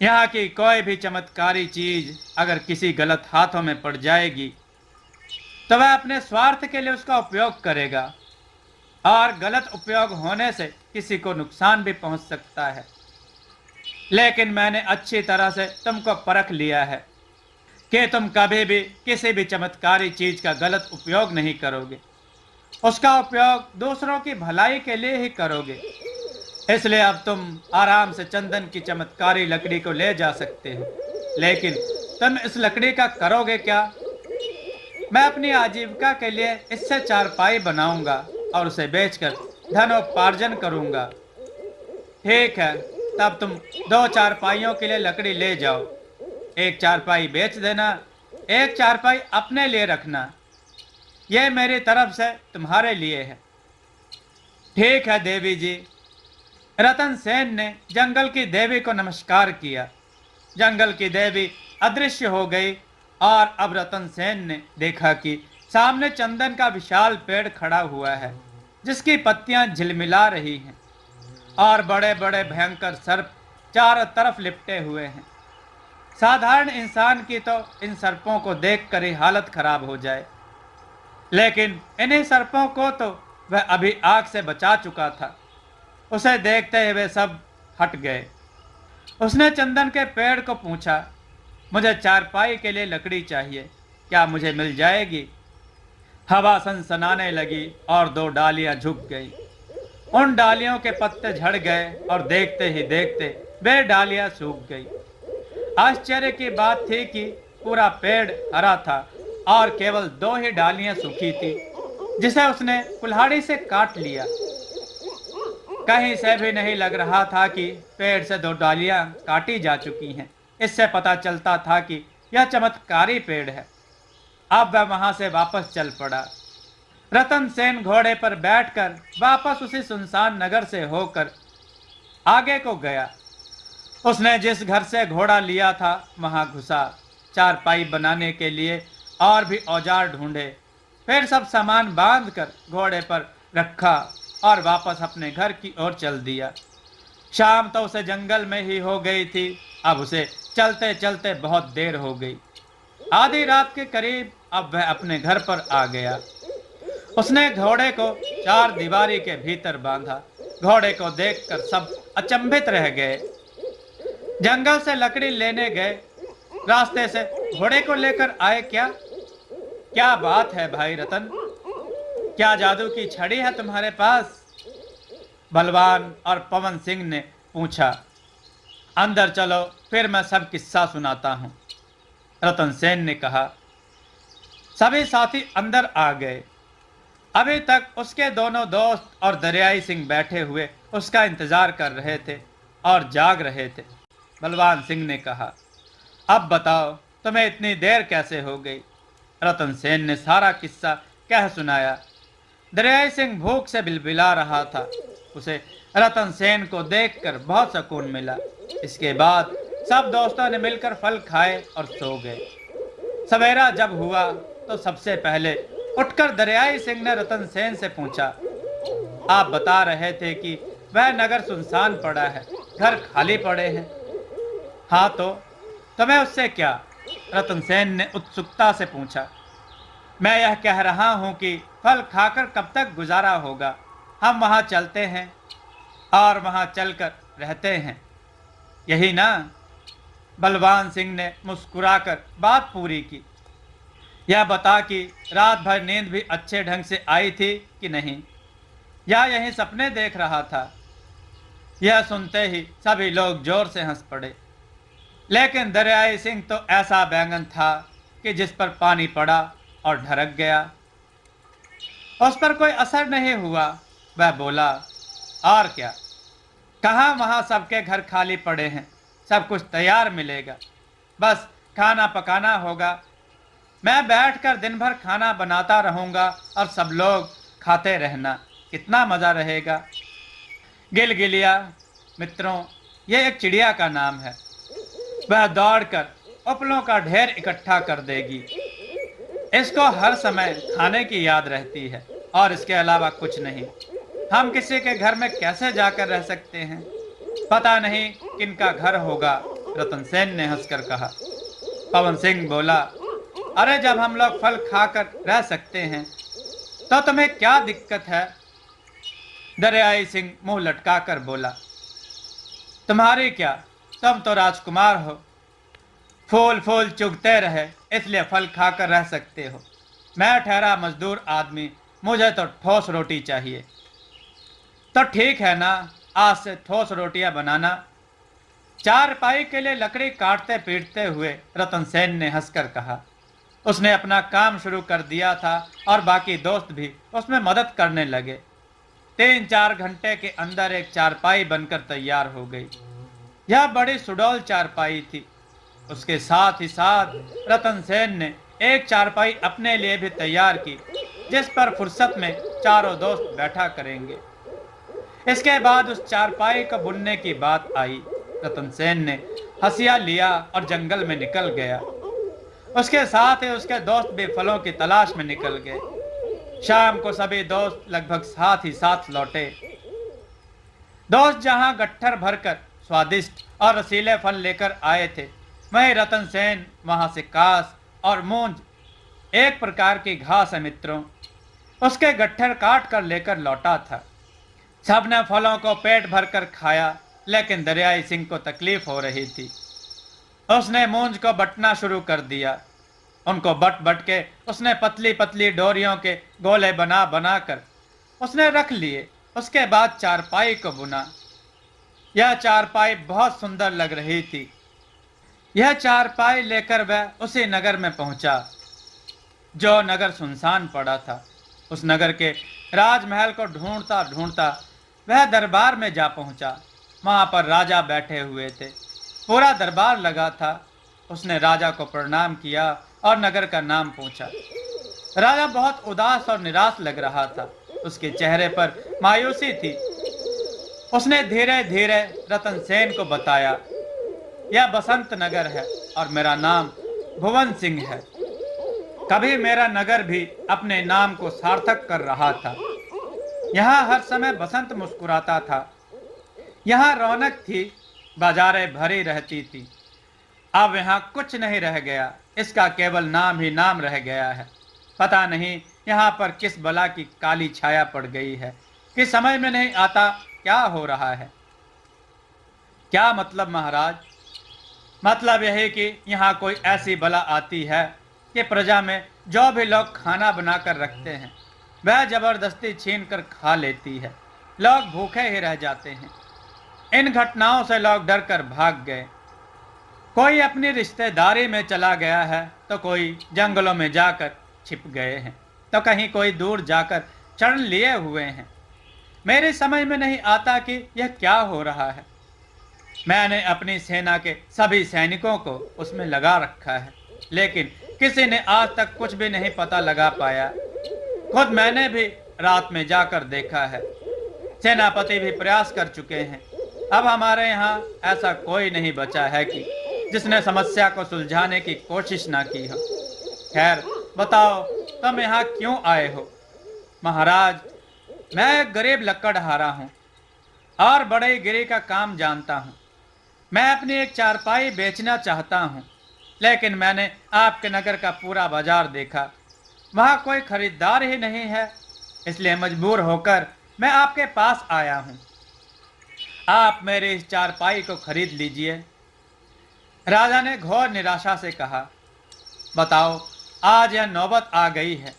यहाँ की कोई भी चमत्कारी चीज अगर किसी गलत हाथों में पड़ जाएगी तो वह अपने स्वार्थ के लिए उसका उपयोग करेगा, और गलत उपयोग होने से किसी को नुकसान भी पहुंच सकता है। लेकिन मैंने अच्छी तरह से तुमको परख लिया है कि तुम कभी भी किसी भी चमत्कारी चीज का गलत उपयोग नहीं करोगे, उसका उपयोग दूसरों की भलाई के लिए ही करोगे। इसलिए अब तुम आराम से चंदन की चमत्कारी लकड़ी को ले जा सकते हो, लेकिन तुम इस लकड़ी का करोगे क्या? मैं अपनी आजीविका के लिए इससे चारपाई बनाऊंगा और उसे बेचकर धनोपार्जन करूंगा। ठीक है, तब तुम 2 चारपाइयों के लिए लकड़ी ले जाओ। एक चारपाई बेच देना, एक चारपाई अपने लिए रखना। यह मेरी तरफ से तुम्हारे लिए है। ठीक है देवी जी। रतन सेन ने जंगल की देवी को नमस्कार किया। जंगल की देवी अदृश्य हो गई और अब रतन सेन ने देखा कि सामने चंदन का विशाल पेड़ खड़ा हुआ है, जिसकी पत्तियां झिलमिला रही हैं और बड़े बड़े भयंकर सर्प चारों तरफ लिपटे हुए हैं। साधारण इंसान की तो इन सर्पों को देखकर ही हालत खराब हो जाए, लेकिन इन्हीं सर्पों को तो वह अभी आग से बचा चुका था। उसे देखते हुए सब हट गए। उसने चंदन के पेड़ को पूछा, मुझे चारपाई के लिए लकड़ी चाहिए, क्या मुझे मिल जाएगी? हवा सनसनाने लगी और 2 डालियां झुक गई। उन डालियों के पत्ते झड़ गए और देखते ही देखते वे डालियां सूख गई। आश्चर्य की बात थी कि पूरा पेड़ हरा था और केवल 2 ही डालियां सूखी थी, जिसे उसने कुल्हाड़ी से काट लिया। कहीं से भी नहीं लग रहा था कि पेड़ से 2 डालियां काटी जा चुकी हैं। इससे पता चलता था कि यह चमत्कारी पेड़ है। अब वह वहां से वापस चल पड़ा। रतन सेन घोड़े पर बैठकर वापस उसी सुनसान नगर से होकर आगे को गया। उसने जिस घर से घोड़ा लिया था वहां घुसा, चारपाई बनाने के लिए और भी औजार ढूंढे, फिर सब सामान बांधकर घोड़े पर रखा और वापस अपने घर की ओर चल दिया। शाम तो उसे जंगल में ही हो गई थी। अब उसे चलते चलते बहुत देर हो गई। आधी रात के करीब अब वह अपने घर पर आ गया। उसने घोड़े को 4 दीवारी के भीतर बांधा। घोड़े को देखकर सब अचंभित रह गए। जंगल से लकड़ी लेने गए, रास्ते से घोड़े को लेकर आए क्या? क्या बात है भाई रतन, क्या जादू की छड़ी है तुम्हारे पास? बलवान और पवन सिंह ने पूछा। अंदर चलो, फिर मैं सब किस्सा सुनाता हूं, रतन सेन ने कहा। सभी साथी अंदर आ गए। अभी तक उसके दोनों दोस्त और दरियाई सिंह बैठे हुए उसका इंतजार कर रहे थे और जाग रहे थे। बलवान सिंह ने कहा, अब बताओ तुम्हें इतनी देर कैसे हो गई? रतन सेन ने सारा किस्सा कह सुनाया। दरियाई सिंह भूख से बिलबिला रहा था। उसे रतन सेन को देखकर बहुत सुकून मिला। इसके बाद सब दोस्तों ने मिलकर फल खाए और सो गए। सवेरा जब हुआ तो सबसे पहले उठकर दरियाई सिंह ने रतन सेन से पूछा, आप बता रहे थे कि वह नगर सुनसान पड़ा है, घर खाली पड़े हैं। हाँ तो तुम्हें उससे क्या? रतन सेन ने उत्सुकता से पूछा। मैं यह कह रहा हूं कि फल खाकर कब तक गुजारा होगा। हम वहां चलते हैं और वहां चलकर रहते हैं, यही ना? बलवान सिंह ने मुस्कुराकर बात पूरी की। यह बता कि रात भर नींद भी अच्छे ढंग से आई थी कि नहीं, या यही सपने देख रहा था? यह सुनते ही सभी लोग जोर से हंस पड़े। लेकिन दरियाई सिंह तो ऐसा बैंगन था कि जिस पर पानी पड़ा और ढरक गया। उस पर कोई असर नहीं हुआ। वह बोला, और क्या? कहाँ, वहां सबके घर खाली पड़े हैं, सब कुछ तैयार मिलेगा, बस खाना पकाना होगा। मैं बैठकर दिन भर खाना बनाता रहूंगा और सब लोग खाते रहना, कितना मजा रहेगा। गिलगिलिया, मित्रों, यह एक चिड़िया का नाम है। वह दौड़कर उपलों का ढेर इकट्ठा कर देगी। इसको हर समय खाने की याद रहती है और इसके अलावा कुछ नहीं। हम किसी के घर में कैसे जाकर रह सकते हैं? पता नहीं किनका घर होगा, रतन सेन ने हंसकर कहा। पवन सिंह बोला, अरे जब हम लोग फल खाकर रह सकते हैं तो तुम्हें क्या दिक्कत है? दरियाई सिंह मुंह लटकाकर बोला, तुम्हारी क्या, तुम तो राजकुमार हो, फूल फूल चुगते रहे इसलिए फल खाकर रह सकते हो। मैं ठहरा मजदूर आदमी, मुझे तो ठोस रोटी चाहिए। तो ठीक है ना, आज से ठोस रोटियां बनाना। चारपाई के लिए लकड़ी काटते पीटते हुए रतन सेन ने हंसकर कहा। उसने अपना काम शुरू कर दिया था और बाकी दोस्त भी उसमें मदद करने लगे। 3-4 घंटे के अंदर एक चारपाई बनकर तैयार हो गई। यह बड़ी सुडौल चारपाई थी। उसके साथ ही साथ रतन सेन ने एक चारपाई अपने लिए भी तैयार की, जिस पर फुर्सत में चारों दोस्त बैठा करेंगे। इसके बाद उस चारपाई को बुनने की बात आई। रतन सेन ने हसिया लिया और जंगल में निकल गया। उसके साथ ही उसके दोस्त भी फलों की तलाश में निकल गए। शाम को सभी दोस्त लगभग साथ ही साथ लौटे। दोस्त जहां गट्ठर भरकर स्वादिष्ट और रसीले फल लेकर आए थे, वहीं रतन सेन वहां से कास और मूंज, एक प्रकार की घास है मित्रों, उसके गट्ठर काट कर लेकर लौटा था। सबने फलों को पेट भरकर खाया, लेकिन दरियाई सिंह को तकलीफ हो रही थी। उसने मूंज को बटना शुरू कर दिया। उनको बट बट के उसने पतली पतली डोरियों के गोले बना बना कर उसने रख लिए। उसके बाद चारपाई को बुना। यह चारपाई बहुत सुंदर लग रही थी। यह चारपाई लेकर वह उसी नगर में पहुंचा जो नगर सुनसान पड़ा था। उस नगर के राजमहल को ढूंढता ढूंढता वह दरबार में जा पहुंचा। वहां पर राजा बैठे हुए थे, पूरा दरबार लगा था। उसने राजा को प्रणाम किया और नगर का नाम पूछा। राजा बहुत उदास और निराश लग रहा था। उसके चेहरे पर मायूसी थी। उसने धीरे धीरे रतन सेन को बताया, यह बसंत नगर है और मेरा नाम भुवन सिंह है। कभी मेरा नगर भी अपने नाम को सार्थक कर रहा था। यहाँ हर समय बसंत मुस्कुराता था। यहाँ रौनक थी, बाजारें भरी रहती थी। अब यहाँ कुछ नहीं रह गया, इसका केवल नाम ही नाम रह गया है। पता नहीं यहाँ पर किस बला की काली छाया पड़ गई है कि समझ में नहीं आता क्या हो रहा है। क्या मतलब महाराज? मतलब यही कि यहाँ कोई ऐसी बला आती है कि प्रजा में जो भी लोग खाना बनाकर रखते हैं वह जबरदस्ती छीन कर खा लेती है। लोग भूखे ही रह जाते हैं। इन घटनाओं से लोग डर कर भाग गए। कोई अपनी रिश्तेदारी में चला गया है तो कोई जंगलों में जाकर छिप गए हैं, तो कहीं कोई दूर जाकर शरण लिए हुए हैं। मेरी समझ में नहीं आता कि यह क्या हो रहा है। मैंने अपनी सेना के सभी सैनिकों को उसमें लगा रखा है, लेकिन किसी ने आज तक कुछ भी नहीं पता लगा पाया। खुद मैंने भी रात में जाकर देखा है। सेनापति भी प्रयास कर चुके हैं। अब हमारे यहाँ ऐसा कोई नहीं बचा है कि जिसने समस्या को सुलझाने की कोशिश ना की हो। खैर बताओ, तुम यहाँ क्यों आए हो? महाराज, मैं एक गरीब लकड़हारा हूँ और बड़े गिरी का काम जानता हूँ। मैं अपनी एक चारपाई बेचना चाहता हूँ, लेकिन मैंने आपके नगर का पूरा बाजार देखा, वहाँ कोई खरीदार ही नहीं है, इसलिए मजबूर होकर मैं आपके पास आया हूँ। आप मेरी इस चारपाई को खरीद लीजिए। राजा ने घोर निराशा से कहा, बताओ, आज यह नौबत आ गई है।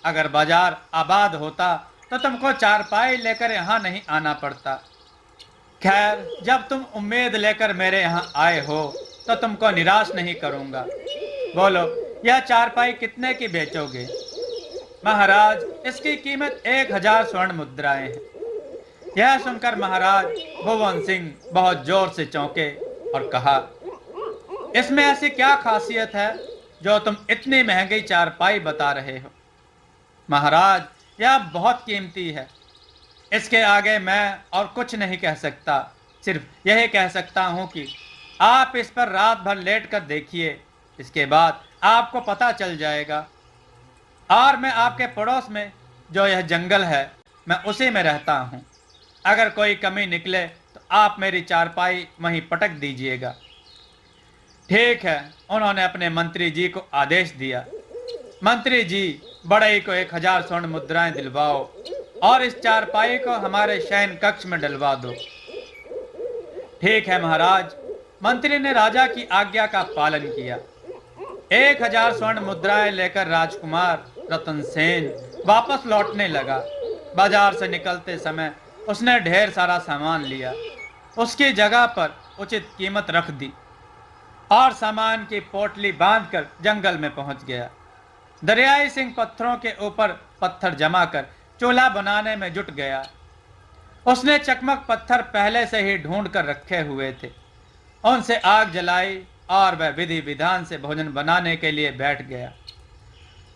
अगर बाजार आबाद होता तो तुमको चारपाई लेकर यहाँ नहीं आना पड़ता। खैर, जब तुम उम्मीद लेकर मेरे यहाँ आए हो तो तुमको निराश नहीं करूँगा। बोलो, यह चारपाई कितने की बेचोगे? महाराज, इसकी कीमत 1000 स्वर्ण मुद्राएं है। यह सुनकर महाराज भुवन सिंह बहुत जोर से चौंके और कहा, इसमें ऐसी क्या खासियत है जो तुम इतनी महंगी चारपाई बता रहे हो? महाराज, यह बहुत कीमती है। इसके आगे मैं और कुछ नहीं कह सकता। सिर्फ यही कह सकता हूं कि आप इस पर रात भर लेट कर देखिए, इसके बाद आपको पता चल जाएगा। और मैं आपके पड़ोस में जो यह जंगल है मैं उसी में रहता हूँ। अगर कोई कमी निकले तो आप मेरी चारपाई वहीं पटक दीजिएगा। ठीक है, उन्होंने अपने मंत्री जी को आदेश दिया। मंत्री जी, बड़ई को 1000 स्वर्ण मुद्राएं दिलवाओ और इस चारपाई को हमारे शयन कक्ष में डलवा दो। ठीक है महाराज। मंत्री ने राजा की आज्ञा का पालन किया। 1000 स्वर्ण मुद्राएं लेकर राजकुमार रतन सेन वापस लौटने लगा। बाजार से निकलते समय उसने ढेर सारा सामान लिया, उसकी जगह पर उचित कीमत रख दी और सामान की पोटली बांधकर जंगल में पहुंच गया। दरियाई सिंह पत्थरों के ऊपर पत्थर जमा कर चूल्हा बनाने में जुट गया। उसने चकमक पत्थर पहले से ही ढूंढ कर रखे हुए थे, उनसे आग जलाई और वह विधि विधान से भोजन बनाने के लिए बैठ गया।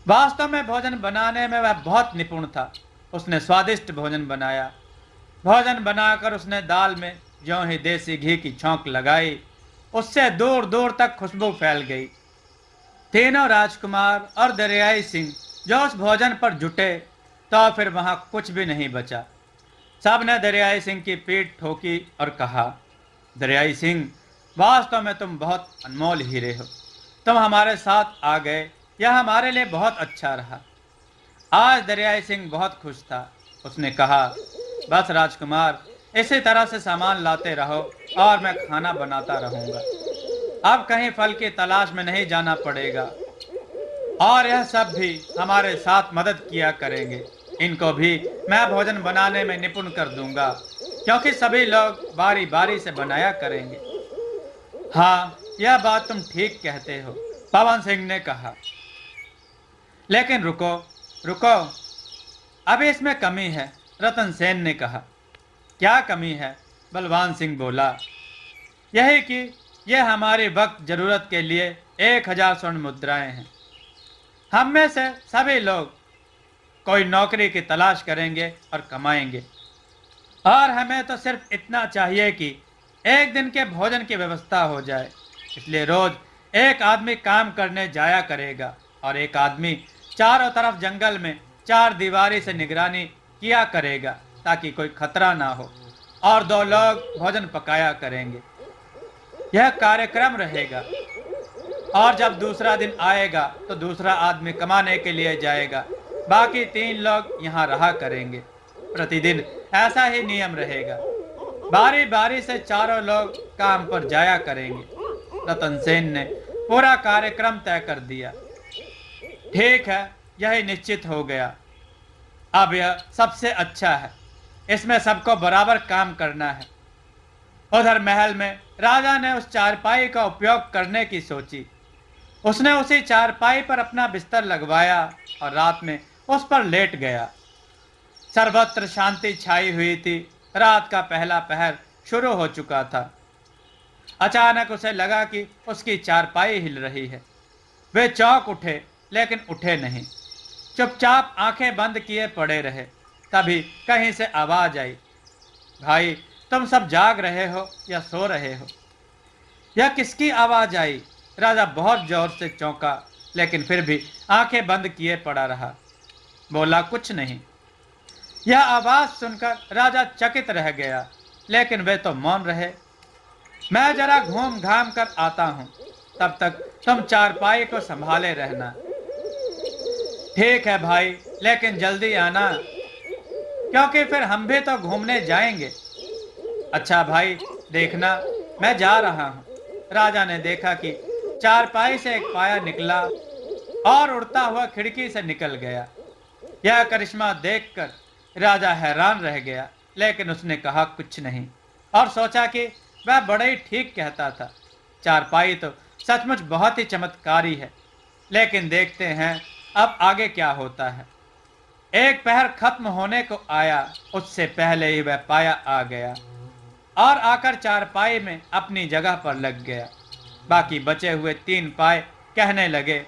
वास्तव में भोजन बनाने में वह बहुत निपुण था। उसने स्वादिष्ट भोजन बनाया। भोजन बनाकर उसने दाल में ज्यों ही देसी घी की छौंक लगाई, उससे दूर दूर तक खुशबू फैल गई। तीनों राजकुमार और दरियाई सिंह जो उस भोजन पर जुटे तो फिर वहां कुछ भी नहीं बचा। सब ने दरियाई सिंह की पीठ ठोकी और कहा, दरियाई सिंह, वास्तव में तुम बहुत अनमोल हीरे हो। तुम हमारे साथ आ गए, यह हमारे लिए बहुत अच्छा रहा। आज दरियाई सिंह बहुत खुश था। उसने कहा, बस राजकुमार, इसी तरह से सामान लाते रहो और मैं खाना बनाता रहूंगा। अब कहीं फल की तलाश में नहीं जाना पड़ेगा और यह सब भी हमारे साथ मदद किया करेंगे। इनको भी मैं भोजन बनाने में निपुण कर दूंगा, क्योंकि सभी लोग बारी बारी से बनाया करेंगे। हाँ, यह बात तुम ठीक कहते हो, पवन सिंह ने कहा। लेकिन रुको रुको, अभी इसमें कमी है, रतन सेन ने कहा। क्या कमी है? बलवान सिंह बोला। यही कि यह हमारी वक्त जरूरत के लिए 1000 स्वर्ण मुद्राएं हैं। हम में से सभी लोग कोई नौकरी की तलाश करेंगे और कमाएंगे, और हमें तो सिर्फ इतना चाहिए कि एक दिन के भोजन की व्यवस्था हो जाए। इसलिए रोज एक आदमी काम करने जाया करेगा और एक आदमी चारों तरफ जंगल में 4 दीवारी से निगरानी किया करेगा, ताकि कोई खतरा ना हो, और 2 लोग भोजन पकाया करेंगे। यह कार्यक्रम रहेगा, और जब दूसरा दिन आएगा तो दूसरा आदमी कमाने के लिए जाएगा, बाकी 3 लोग यहाँ रहा करेंगे। प्रतिदिन ऐसा ही नियम रहेगा। बारी बारी से चारों लोग काम पर जाया करेंगे। रतन सेन ने पूरा कार्यक्रम तय कर दिया। ठीक है, यही निश्चित हो गया। अब यह सबसे अच्छा है, इसमें सबको बराबर काम करना है। उधर महल में राजा ने उस चारपाई का उपयोग करने की सोची। उसने उसी चारपाई पर अपना बिस्तर लगवाया और रात में उस पर लेट गया। सर्वत्र शांति छाई हुई थी। रात का पहला पहर शुरू हो चुका था। अचानक उसे लगा कि उसकी चारपाई हिल रही है। वे चौंक उठे, लेकिन उठे नहीं। चुपचाप आंखें बंद किए पड़े रहे। तभी कहीं से आवाज आई, भाई, तुम सब जाग रहे हो या सो रहे हो? यह किसकी आवाज आई? राजा बहुत जोर से चौंका, लेकिन फिर भी आंखें बंद किए पड़ा रहा। बोला कुछ नहीं। यह आवाज सुनकर राजा चकित रह गया, लेकिन वे तो मौन रहे। मैं जरा घूम घाम कर आता हूं, तब तक तुम चारपाई को संभाले रहना। ठीक है भाई, लेकिन जल्दी आना, क्योंकि फिर हम भी तो घूमने जाएंगे। अच्छा भाई, देखना, मैं जा रहा हूं। राजा ने देखा कि चारपाई से एक पाया निकला और उड़ता हुआ खिड़की से निकल गया। यह करिश्मा देखकर राजा हैरान रह गया, लेकिन उसने कहा कुछ नहीं और सोचा कि वह बड़े ही ठीक कहता था। चारपाई तो सचमुच बहुत ही चमत्कारी है। लेकिन देखते हैं अब आगे क्या होता है। एक पहर खत्म होने को आया, उससे पहले ही वह पाया आ गया और आकर चारपाई में अपनी जगह पर लग गया। बाकी बचे हुए 3 पाए कहने लगे,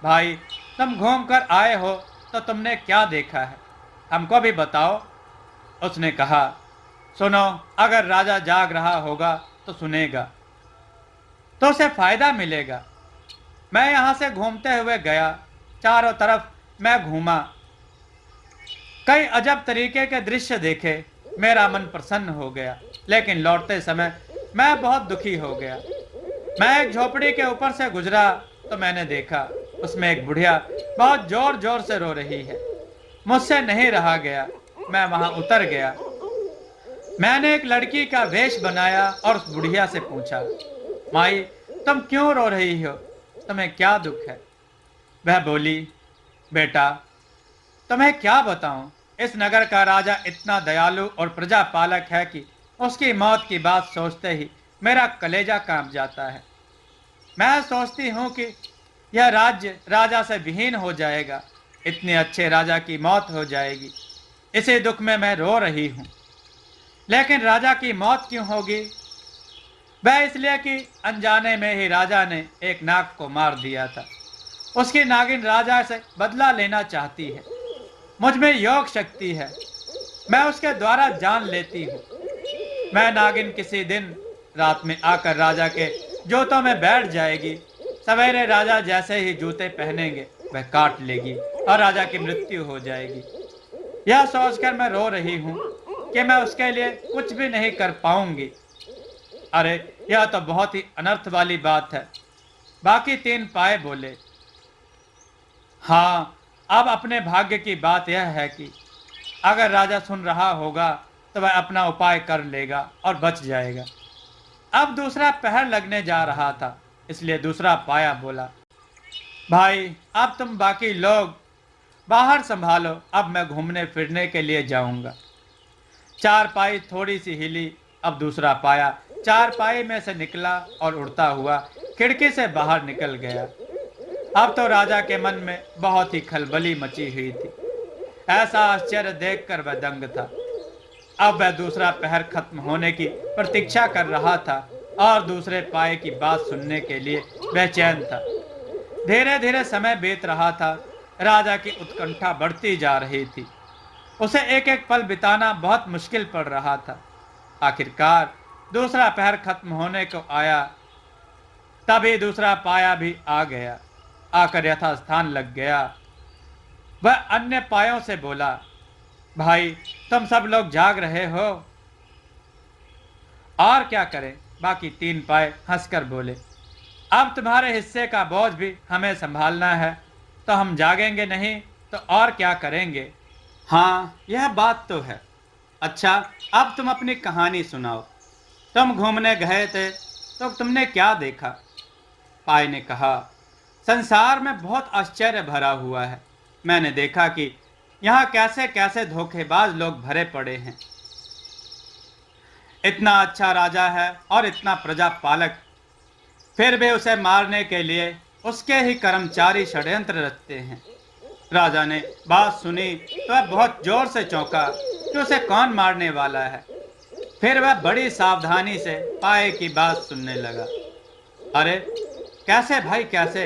भाई, तुम घूम कर आए हो तो तुमने क्या देखा है, हमको भी बताओ। उसने कहा, सुनो, अगर राजा जाग रहा होगा तो सुनेगा, तो उसे फायदा मिलेगा। मैं यहाँ से घूमते हुए गया, चारों तरफ मैं घूमा, कई अजब तरीके के दृश्य देखे, मेरा मन प्रसन्न हो गया, लेकिन लौटते समय मैं बहुत दुखी हो गया। मैं एक झोपड़ी के ऊपर से गुजरा तो मैंने देखा उसमें एक बुढ़िया बहुत जोर जोर से रो रही है। मुझसे नहीं रहा गया, मैं वहां उतर गया। मैंने एक लड़की का वेश बनाया और उस बुढ़िया से पूछा, माई, तुम क्यों रो रही हो? तुम्हें क्या दुख है? वह बोली, बेटा, तुम्हें क्या बताऊं, इस नगर का राजा इतना दयालु और प्रजा पालक है कि उसकी मौत की बात सोचते ही मेरा कलेजा कांप जाता है। मैं सोचती हूं कि यह राज्य राजा से विहीन हो जाएगा, इतने अच्छे राजा की मौत हो जाएगी। इसी दुख में मैं रो रही हूं। लेकिन राजा की मौत क्यों होगी? वह इसलिए कि अनजाने में ही राजा ने एक नाग को मार दिया था। उसकी नागिन राजा से बदला लेना चाहती है। मुझ में योग शक्ति है, मैं उसके द्वारा जान लेती हूँ। मैं नागिन किसी दिन रात में आकर राजा के जूतों में बैठ जाएगी। सवेरे राजा जैसे ही जूते पहनेंगे वह काट लेगी और राजा की मृत्यु हो जाएगी। यह सोचकर मैं रो रही हूँ कि मैं उसके लिए कुछ भी नहीं कर पाऊंगी। अरे, यह तो बहुत ही अनर्थ वाली बात है। बाकी तीन पाए बोले, हाँ, अब अपने भाग्य की बात यह है कि अगर राजा सुन रहा होगा तो वह अपना उपाय कर लेगा और बच जाएगा। अब दूसरा पहर लगने जा रहा था, इसलिए दूसरा पाया बोला, भाई, अब तुम बाकी लोग बाहर संभालो, अब मैं घूमने फिरने के लिए जाऊंगा। चार पाई थोड़ी सी हिली, अब दूसरा पाया चार पाई में से निकला और उड़ता हुआ खिड़की से बाहर निकल गया। अब तो राजा के मन में बहुत ही खलबली मची हुई थी। ऐसा आश्चर्य देखकर वह दंग था। अब वह दूसरा पहर खत्म होने की प्रतीक्षा कर रहा था और दूसरे पाए की बात सुनने के लिए बेचैन था। धीरे धीरे समय बीत रहा था। राजा की उत्कंठा बढ़ती जा रही थी। उसे एक एक पल बिताना बहुत मुश्किल पड़ रहा था। आखिरकार दूसरा पहर खत्म होने को आया। तभी दूसरा पाया भी आ गया, आकर यथास्थान लग गया। वह अन्य पायों से बोला, भाई, तुम सब लोग जाग रहे हो? और क्या करें? बाकी तीन पाए हंसकर बोले, अब तुम्हारे हिस्से का बोझ भी हमें संभालना है, तो हम जागेंगे नहीं तो और क्या करेंगे। हाँ, यह बात तो है। अच्छा, अब तुम अपनी कहानी सुनाओ। तुम घूमने गए थे तो तुमने क्या देखा? पाई ने कहा, संसार में बहुत आश्चर्य भरा हुआ है। मैंने देखा कि यहाँ कैसे कैसे धोखेबाज लोग भरे पड़े हैं। इतना अच्छा राजा है और इतना प्रजा पालक, फिर भी उसे मारने के लिए उसके ही कर्मचारी षड्यंत्र रचते हैं। राजा ने बात सुनी तो वह बहुत जोर से चौंका कि उसे कौन मारने वाला है। फिर वह बड़ी सावधानी से पाए की बात सुनने लगा। अरे, कैसे भाई, कैसे?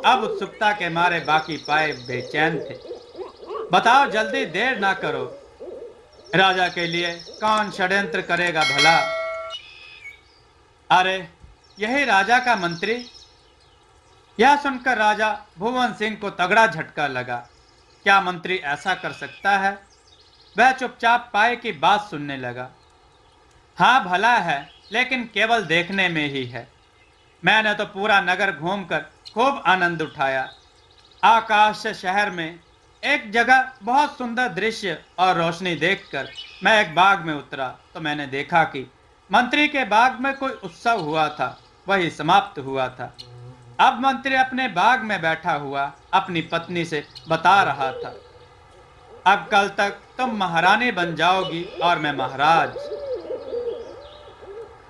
अब उत्सुकता के मारे बाकी पाए बेचैन थे। बताओ जल्दी, देर ना करो। राजा के लिए कौन षड्यंत्र करेगा भला? अरे, यही राजा का मंत्री। यह सुनकर राजा भुवन सिंह को तगड़ा झटका लगा। क्या मंत्री ऐसा कर सकता है? वह चुपचाप पाए की बात सुनने लगा। हाँ, भला है, लेकिन केवल देखने में ही है। मैंने तो पूरा नगर घूमकर खूब आनंद उठाया। आकाश से शहर में एक जगह बहुत सुंदर दृश्य और रोशनी देखकर मैं एक बाग में उतरा तो मैंने देखा कि मंत्री के बाग में कोई उत्सव हुआ था, वही समाप्त हुआ था। अब मंत्री अपने बाग में बैठा हुआ अपनी पत्नी से बता रहा था, अब कल तक तुम महारानी बन जाओगी और मैं महाराज।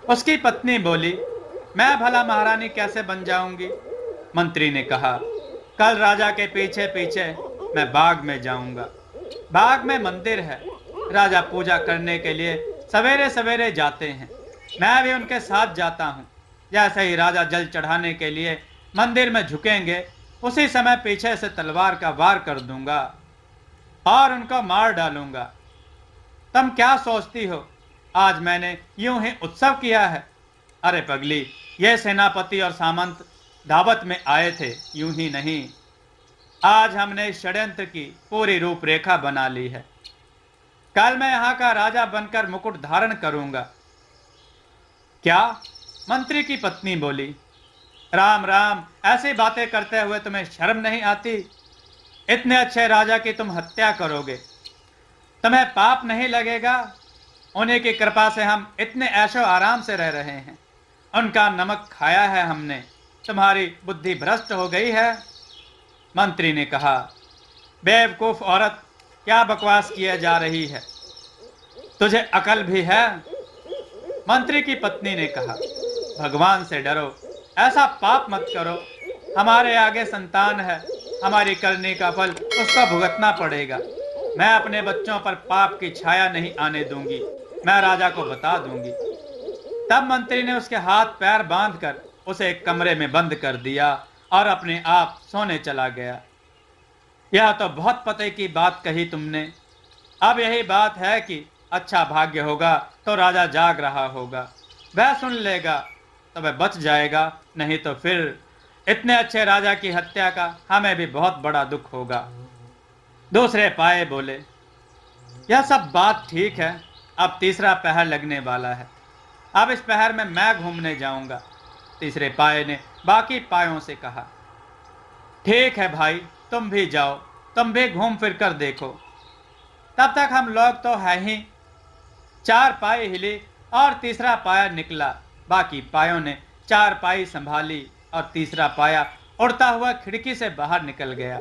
उसकी पत्नी बोली, मैं भला महारानी कैसे बन जाऊंगी? मंत्री ने कहा, कल राजा के पीछे पीछे मैं बाग में जाऊंगा। बाग में मंदिर है, राजा पूजा करने के लिए सवेरे सवेरे जाते हैं। मैं भी उनके साथ जाता हूँ। जैसे ही राजा जल चढ़ाने के लिए मंदिर में झुकेंगे, उसी समय पीछे से तलवार का वार कर दूंगा और उनको मार डालूंगा। तुम क्या सोचती हो, आज मैंने यूं ही उत्सव किया है? अरे पगली, ये सेनापति और सामंत दावत में आए थे, यूं ही नहीं। आज हमने षड्यंत्र की पूरी रूपरेखा बना ली है। कल मैं यहाँ का राजा बनकर मुकुट धारण करूंगा। क्या? मंत्री की पत्नी बोली। राम राम, ऐसी बातें करते हुए तुम्हें शर्म नहीं आती? इतने अच्छे राजा की तुम हत्या करोगे, तुम्हें पाप नहीं लगेगा? उन्हीं की कृपा से हम इतने ऐशो आराम से रह रहे हैं। उनका नमक खाया है हमने, तुम्हारी बुद्धि भ्रष्ट हो गई है। मंत्री ने कहा, बेवकूफ औरत, क्या बकवास किए जा रही है? तुझे अकल भी है? मंत्री की पत्नी ने कहा, भगवान से डरो, ऐसा पाप मत करो। हमारे आगे संतान है, हमारी करने का फल उसको भुगतना पड़ेगा। मैं अपने बच्चों पर पाप की छाया नहीं आने दूंगी, मैं राजा को बता दूंगी। तब मंत्री ने उसके हाथ पैर बांधकर उसे एक कमरे में बंद कर दिया और अपने आप सोने चला गया। यह तो बहुत पते की बात कही तुमने। अब यही बात है कि अच्छा भाग्य होगा तो राजा जाग रहा होगा, वह सुन लेगा तो वह बच जाएगा, नहीं तो फिर इतने अच्छे राजा की हत्या का हमें भी बहुत बड़ा दुख होगा। दूसरे पाए बोले, यह सब बात ठीक है, अब तीसरा पहर लगने वाला है, अब इस पहर में मैं घूमने जाऊंगा। तीसरे पाए ने बाकी पायों से कहा, ठीक है भाई, तुम भी जाओ, तुम भी घूम फिर कर देखो, तब तक हम लोग तो है ही। चार पाई हिली और तीसरा पाया निकला। बाकी पायों ने चार पाई संभाली और तीसरा पाया उड़ता हुआ खिड़की से बाहर निकल गया।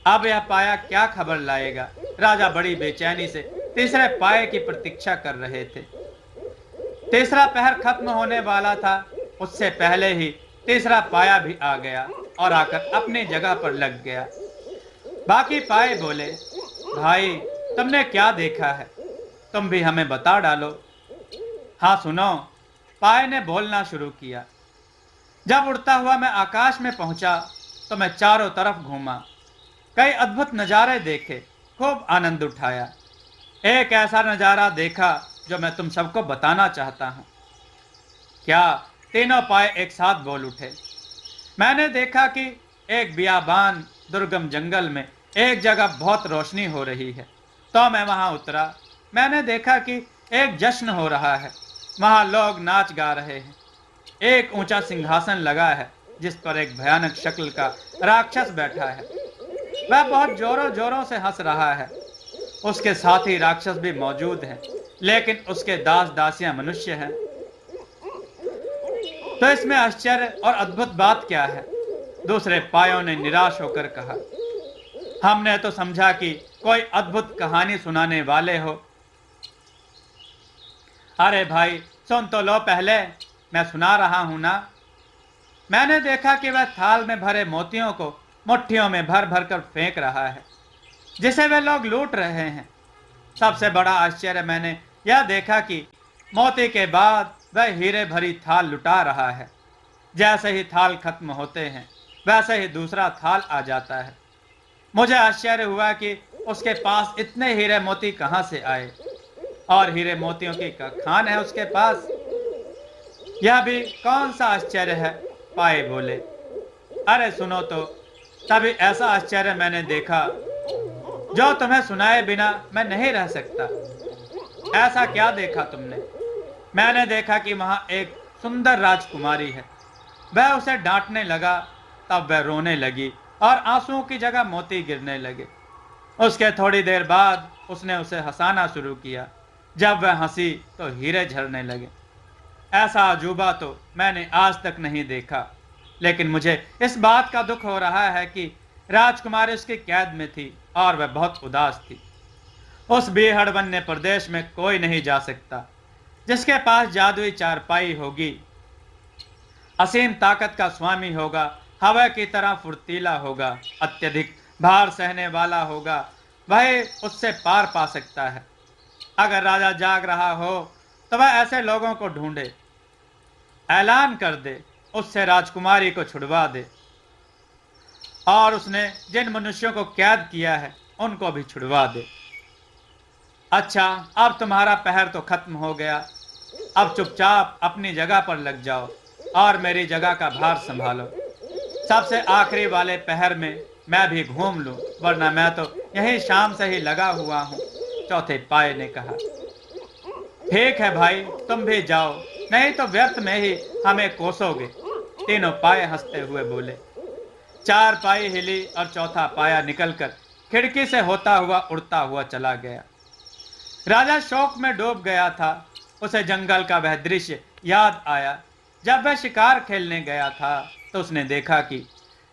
अब यह पाया क्या खबर लाएगा? राजा बड़ी बेचैनी से तीसरे पाए की प्रतीक्षा कर रहे थे। तीसरा पहर खत्म होने वाला था, उससे पहले ही तीसरा पाया भी आ गया और आकर अपनी जगह पर लग गया। बाकी पाए बोले, भाई तुमने क्या देखा है? तुम भी हमें बता डालो। हाँ सुनो, पाए ने बोलना शुरू किया। जब उड़ता हुआ मैं आकाश में पहुंचा तो मैं चारों तरफ घूमा, कई अद्भुत नजारे देखे, खूब आनंद उठाया। एक ऐसा नजारा देखा जो मैं तुम सबको बताना चाहता हूं। क्या? तीनों पाए एक साथ बोल उठे। मैंने देखा कि एक बियाबान दुर्गम जंगल में एक जगह बहुत रोशनी हो रही है, तो मैं वहां उतरा। मैंने देखा कि एक जश्न हो रहा है, वहां लोग नाच गा रहे हैं। एक ऊंचा सिंहासन लगा है जिस पर एक भयानक शक्ल का राक्षस बैठा है। वह बहुत जोरों जोरों से हंस रहा है। उसके साथ ही राक्षस भी मौजूद हैं, लेकिन उसके दास दासियां मनुष्य हैं। तो इसमें आश्चर्य और अद्भुत बात क्या है? दूसरे पायों ने निराश होकर कहा, हमने तो समझा कि कोई अद्भुत कहानी सुनाने वाले हो। अरे भाई सुन तो लो पहले, मैं सुना रहा हूं ना। मैंने देखा कि वह थाल में भरे मोतियों को मुट्ठियों में भर भर कर फेंक रहा है, जिसे वे लोग लूट रहे हैं। सबसे बड़ा आश्चर्य मैंने यह देखा कि मोती के बाद वह हीरे भरी थाल लुटा रहा है। जैसे ही थाल खत्म होते हैं वैसे ही दूसरा थाल आ जाता है। मुझे आश्चर्य हुआ कि उसके पास इतने हीरे मोती कहां से आए, और हीरे मोतियों की खान है उसके पास। यह भी कौन सा आश्चर्य है? पाए बोले। अरे सुनो तो, तभी ऐसा आश्चर्य मैंने देखा जो तुम्हें सुनाए बिना मैं नहीं रह सकता। ऐसा क्या देखा तुमने? मैंने देखा कि वहां एक सुंदर राजकुमारी है। वह उसे डांटने लगा, तब वह रोने लगी और आंसुओं की जगह मोती गिरने लगे। उसके थोड़ी देर बाद उसने उसे हंसाना शुरू किया। जब वह हंसी तो हीरे झरने लगे। ऐसा अजूबा तो मैंने आज तक नहीं देखा। लेकिन मुझे इस बात का दुख हो रहा है कि राजकुमारी उसकी कैद में थी और वह बहुत उदास थी। उस बेहड़ बनने प्रदेश में कोई नहीं जा सकता जिसके पास जादुई चारपाई होगी, असीम ताकत का स्वामी होगा, हवा की तरह फुर्तीला होगा, अत्यधिक भार सहने वाला होगा, वह उससे पार पा सकता है। अगर राजा जाग रहा हो तो वह ऐसे लोगों को ढूंढे, ऐलान कर दे, उससे राजकुमारी को छुड़वा दे, और उसने जिन मनुष्यों को कैद किया है उनको भी छुड़वा दे। अच्छा, अब तुम्हारा पहर तो खत्म हो गया। अब चुपचाप अपनी जगह पर लग जाओ और मेरी जगह का भार संभालो। सबसे आखिरी वाले पहर में मैं भी घूम लूं, वरना मैं तो यही शाम से ही लगा हुआ हूं। चौथे पाए ने कहा, ठीक है भाई, तुम भी जाओ, नहीं तो व्यर्थ में ही हमें कोसोगे। तीनों पाए हंसते हुए बोले। चार पाई हिली और चौथा पाया निकलकर खिड़की से होता हुआ उड़ता हुआ चला गया। राजा शोक में डूब गया था। उसे जंगल का वह दृश्य याद आया जब वह शिकार खेलने गया था, तो उसने देखा कि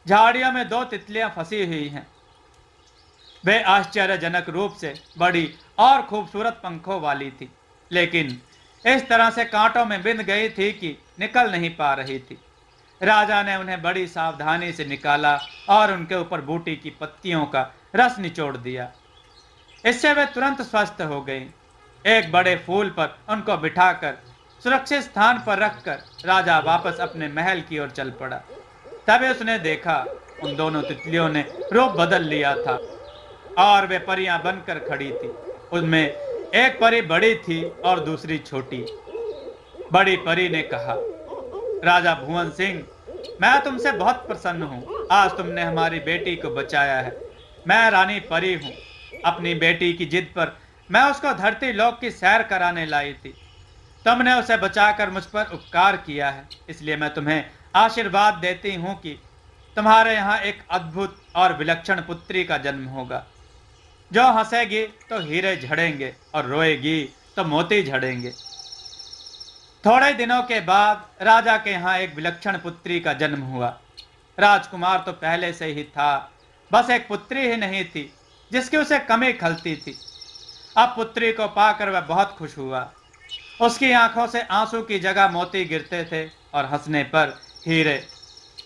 झाड़ियों में दो तितलियां फंसी हुई हैं। वे आश्चर्यजनक रूप से बड़ी और खूबसूरत पंखों वाली थी, लेकिन इस तरह से कांटों में बिंध गई थी कि निकल नहीं पा रही थी। राजा ने उन्हें बड़ी सावधानी से निकाला और उनके ऊपर बूटी की पत्तियों का रस निचोड़ दिया। इससे वे तुरंत स्वस्थ हो गई। एक बड़े फूल पर उनको बिठाकर सुरक्षित स्थान पर रखकर राजा वापस अपने महल की ओर चल पड़ा। तभी उसने देखा उन दोनों तितलियों ने रूप बदल लिया था और वे परियां बनकर खड़ी थी। उनमें एक परी बड़ी थी और दूसरी छोटी। बड़ी परी ने कहा, राजा भुवन सिंह, मैं तुमसे बहुत प्रसन्न हूँ। आज तुमने हमारी बेटी को बचाया है। मैं रानी परी हूँ। अपनी बेटी की जिद पर मैं उसको धरती लोक की सैर कराने लाई थी। तुमने उसे बचाकर मुझ पर उपकार किया है, इसलिए मैं तुम्हें आशीर्वाद देती हूँ कि तुम्हारे यहाँ एक अद्भुत और विलक्षण पुत्री का जन्म होगा। जो हंसेगी तो हीरे झड़ेंगे और रोएगी तो मोती झड़ेंगे। थोड़े दिनों के बाद राजा के यहाँ एक विलक्षण पुत्री का जन्म हुआ। राजकुमार तो पहले से ही था, बस एक पुत्री ही नहीं थी जिसकी उसे कमी खलती थी। अब पुत्री को पाकर वह बहुत खुश हुआ। उसकी आंखों से आंसू की जगह मोती गिरते थे और हंसने पर हीरे।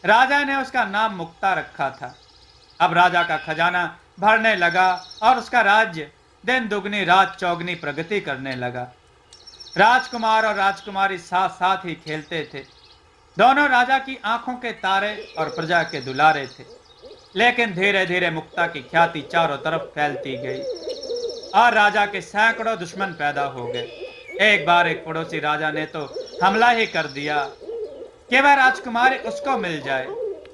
राजा ने उसका नाम मुक्ता रखा था। अब राजा का खजाना भरने लगा और उसका राज्य दिन दुगनी रात चौगनी प्रगति करने लगा। राजकुमार और राजकुमारी साथ साथ ही खेलते थे। दोनों राजा की आंखों के तारे और प्रजा के दुलारे थे। लेकिन धीरे धीरे मुक्ता की ख्याति चारों तरफ फैलती गई और राजा के सैकड़ों दुश्मन पैदा हो गए। एक बार एक पड़ोसी राजा ने तो हमला ही कर दिया कि वह राजकुमारी उसको मिल जाए।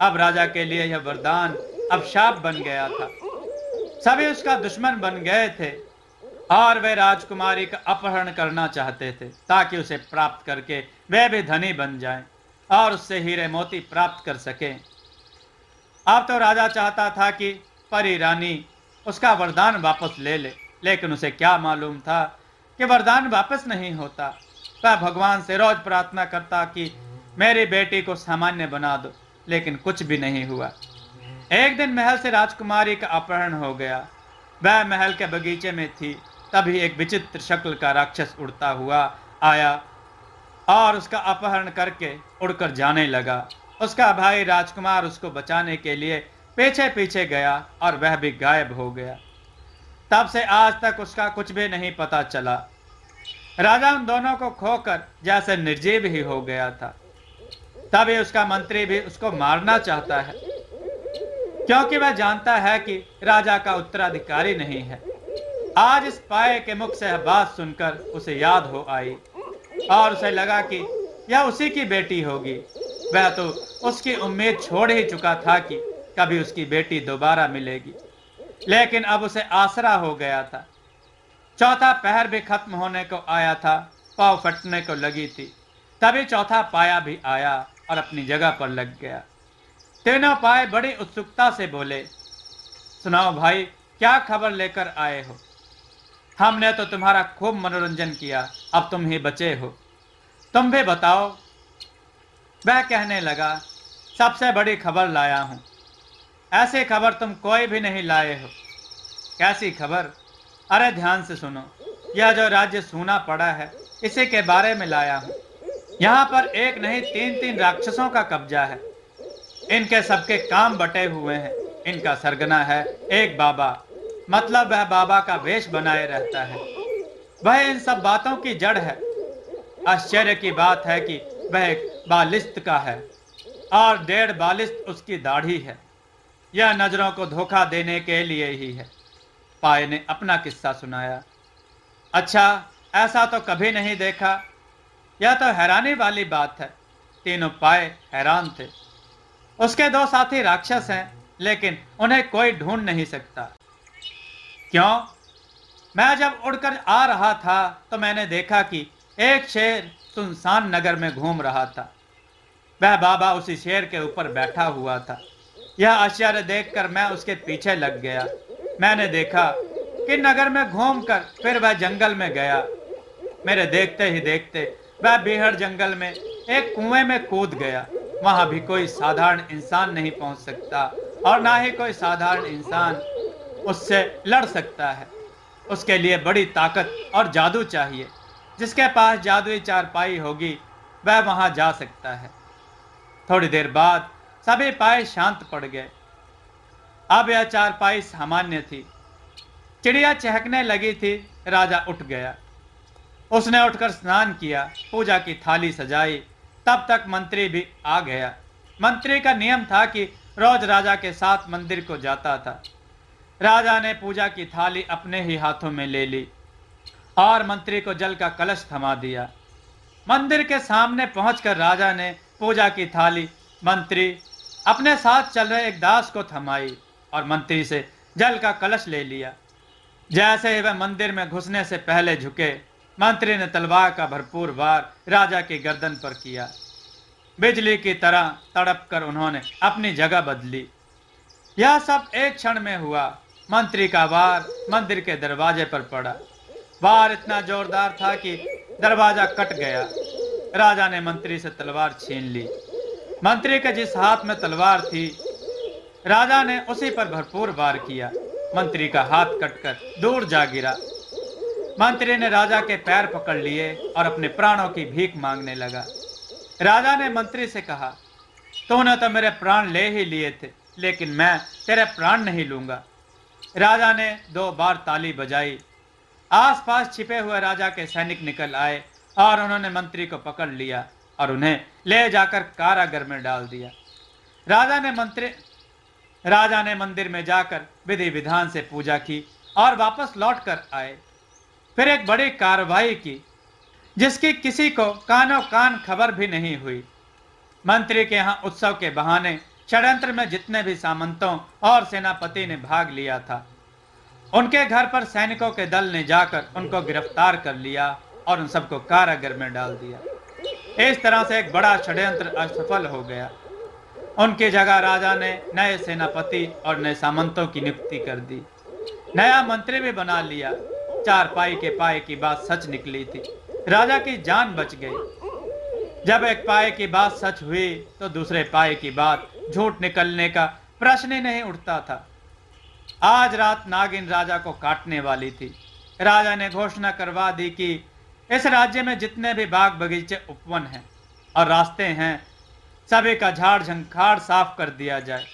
अब राजा के लिए यह वरदान अब शाप बन गया था। सभी उसका दुश्मन बन गए थे और वे राजकुमारी का अपहरण करना चाहते थे ताकि उसे प्राप्त करके वे भी धनी बन जाएं और उससे हीरे मोती प्राप्त कर सकें। अब तो राजा चाहता था कि परी रानी उसका वरदान वापस ले ले, लेकिन उसे क्या मालूम था कि वरदान वापस नहीं होता। वह भगवान से रोज प्रार्थना करता कि मेरी बेटी को सामान्य बना दो, लेकिन कुछ भी नहीं हुआ। एक दिन महल से राजकुमारी का अपहरण हो गया। वह महल के बगीचे में थी, तभी एक विचित्र शक्ल का राक्षस उड़ता हुआ आया और उसका अपहरण करके उड़कर जाने लगा। उसका भाई राजकुमार उसको बचाने के लिए पीछे पीछे गया और वह भी गायब हो गया। तब से आज तक उसका कुछ भी नहीं पता चला। राजा उन दोनों को खोकर जैसे निर्जीव ही हो गया था। तभी उसका मंत्री भी उसको मारना चाहता है, क्योंकि वह जानता है कि राजा का उत्तराधिकारी नहीं है। आज इस पाए के मुख से बात सुनकर उसे याद हो आई और उसे लगा कि यह उसी की बेटी होगी। वह तो उसकी उम्मीद छोड़ ही चुका था कि कभी उसकी बेटी दोबारा मिलेगी, लेकिन अब उसे आसरा हो गया था। चौथा पहर भी खत्म होने को आया था, पाँव फटने को लगी थी। तभी चौथा पाया भी आया और अपनी जगह पर लग गया। तीनों पाए बड़ी उत्सुकता से बोले, सुनाओ भाई, क्या खबर लेकर आए हो? हमने तो तुम्हारा खूब मनोरंजन किया, अब तुम ही बचे हो, तुम भी बताओ। वह कहने लगा, सबसे बड़ी खबर लाया हूं। ऐसी खबर तुम कोई भी नहीं लाए हो। कैसी खबर? अरे ध्यान से सुनो। यह जो राज्य सूना पड़ा है, इसी के बारे में लाया हूं। यहाँ पर एक नहीं तीन तीन राक्षसों का कब्जा है। इनके सबके काम बटे हुए हैं। इनका सरगना है एक बाबा, मतलब वह बाबा का वेश बनाए रहता है। वह इन सब बातों की जड़ है। आश्चर्य की बात है कि वह एक बालिस्त का है और 1.5 बालिस्त उसकी दाढ़ी है। यह नजरों को धोखा देने के लिए ही है। पाए ने अपना किस्सा सुनाया। अच्छा, ऐसा तो कभी नहीं देखा। यह तो हैरानी वाली बात है। तीनों पाए हैरान थे। उसके 2 साथी राक्षस हैं, लेकिन उन्हें कोई ढूंढ नहीं सकता। क्यों? मैं जब उड़कर आ रहा था तो मैंने देखा कि एक शेर सुनसान नगर में घूम रहा था। वह बाबा उसी शेर के ऊपर बैठा हुआ था। यह आश्चर्य देखकर मैं उसके पीछे लग गया। मैंने देखा कि नगर में घूमकर फिर वह जंगल में गया। मेरे देखते ही देखते वह बेहद जंगल में एक कुएं में कूद गया। वहां भी कोई साधारण इंसान नहीं पहुंच सकता और ना ही कोई साधारण इंसान उससे लड़ सकता है। उसके लिए बड़ी ताकत और जादू चाहिए। जिसके पास जादुई चारपाई होगी वह वहां जा सकता है। थोड़ी देर बाद सभी पाए शांत पड़ गए। अब यह चारपाई सामान्य थी। चिड़िया चहकने लगी थी। राजा उठ गया। उसने उठकर स्नान किया, पूजा की थाली सजाई। तब तक मंत्री भी आ गया। मंत्री का नियम था कि रोज राजा के साथ मंदिर को जाता था। राजा ने पूजा की थाली अपने ही हाथों में ले ली और मंत्री को जल का कलश थमा दिया। मंदिर के सामने पहुंचकर राजा ने पूजा की थाली मंत्री अपने साथ चल रहे एक दास को थमाई और मंत्री से जल का कलश ले लिया। जैसे ही वह मंदिर में घुसने से पहले झुके, मंत्री ने तलवार का भरपूर वार राजा की गर्दन पर किया। बिजली की तरह तड़प कर उन्होंने अपनी जगह बदली। यह सब एक क्षण में हुआ। मंत्री का वार मंदिर के दरवाजे पर पड़ा। वार इतना जोरदार था कि दरवाजा कट गया। राजा ने मंत्री से तलवार छीन ली। मंत्री के जिस हाथ में तलवार थी, राजा ने उसी पर भरपूर वार किया। मंत्री का हाथ कटकर दूर जा गिरा। मंत्री ने राजा के पैर पकड़ लिए और अपने प्राणों की भीख मांगने लगा। राजा ने मंत्री से कहा, तूने तो मेरे प्राण ले ही लिए थे, लेकिन मैं तेरे प्राण नहीं लूंगा। राजा ने 2 बार ताली बजाई। आसपास छिपे हुए राजा के सैनिक निकल आए और उन्होंने मंत्री को पकड़ लिया और उन्हें ले जाकर कारागार में डाल दिया। राजा ने मंदिर में जाकर विधि विधान से पूजा की और वापस लौट कर आए। फिर एक बड़ी कार्रवाई की जिसकी किसी को कानों कान खबर भी नहीं हुई। मंत्री के यहाँ उत्सव के बहाने षड्यंत्र में जितने भी सामंतों और सेनापति ने भाग लिया था, उनके घर पर सैनिकों के दल ने जाकर उनको गिरफ्तार कर लिया और उन सबको कारागार में डाल दिया। इस तरह से एक बड़ा षड्यंत्र असफल हो गया। उनकी जगह राजा ने नए सेनापति और नए सामंतों की नियुक्ति कर दी। नया मंत्री भी बना लिया। 4 पाई के पाए की बात सच निकली थी। राजा की जान बच गई। जब एक पाए की बात सच हुई तो दूसरे पाए की बात झूठ निकलने का प्रश्न ही नहीं उठता था। आज रात नागिन राजा को काटने वाली थी। राजा ने घोषणा करवा दी कि इस राज्य में जितने भी बाग बगीचे उपवन हैं और रास्ते हैं, सभी का झाड़ झंखाड़ साफ कर दिया जाए।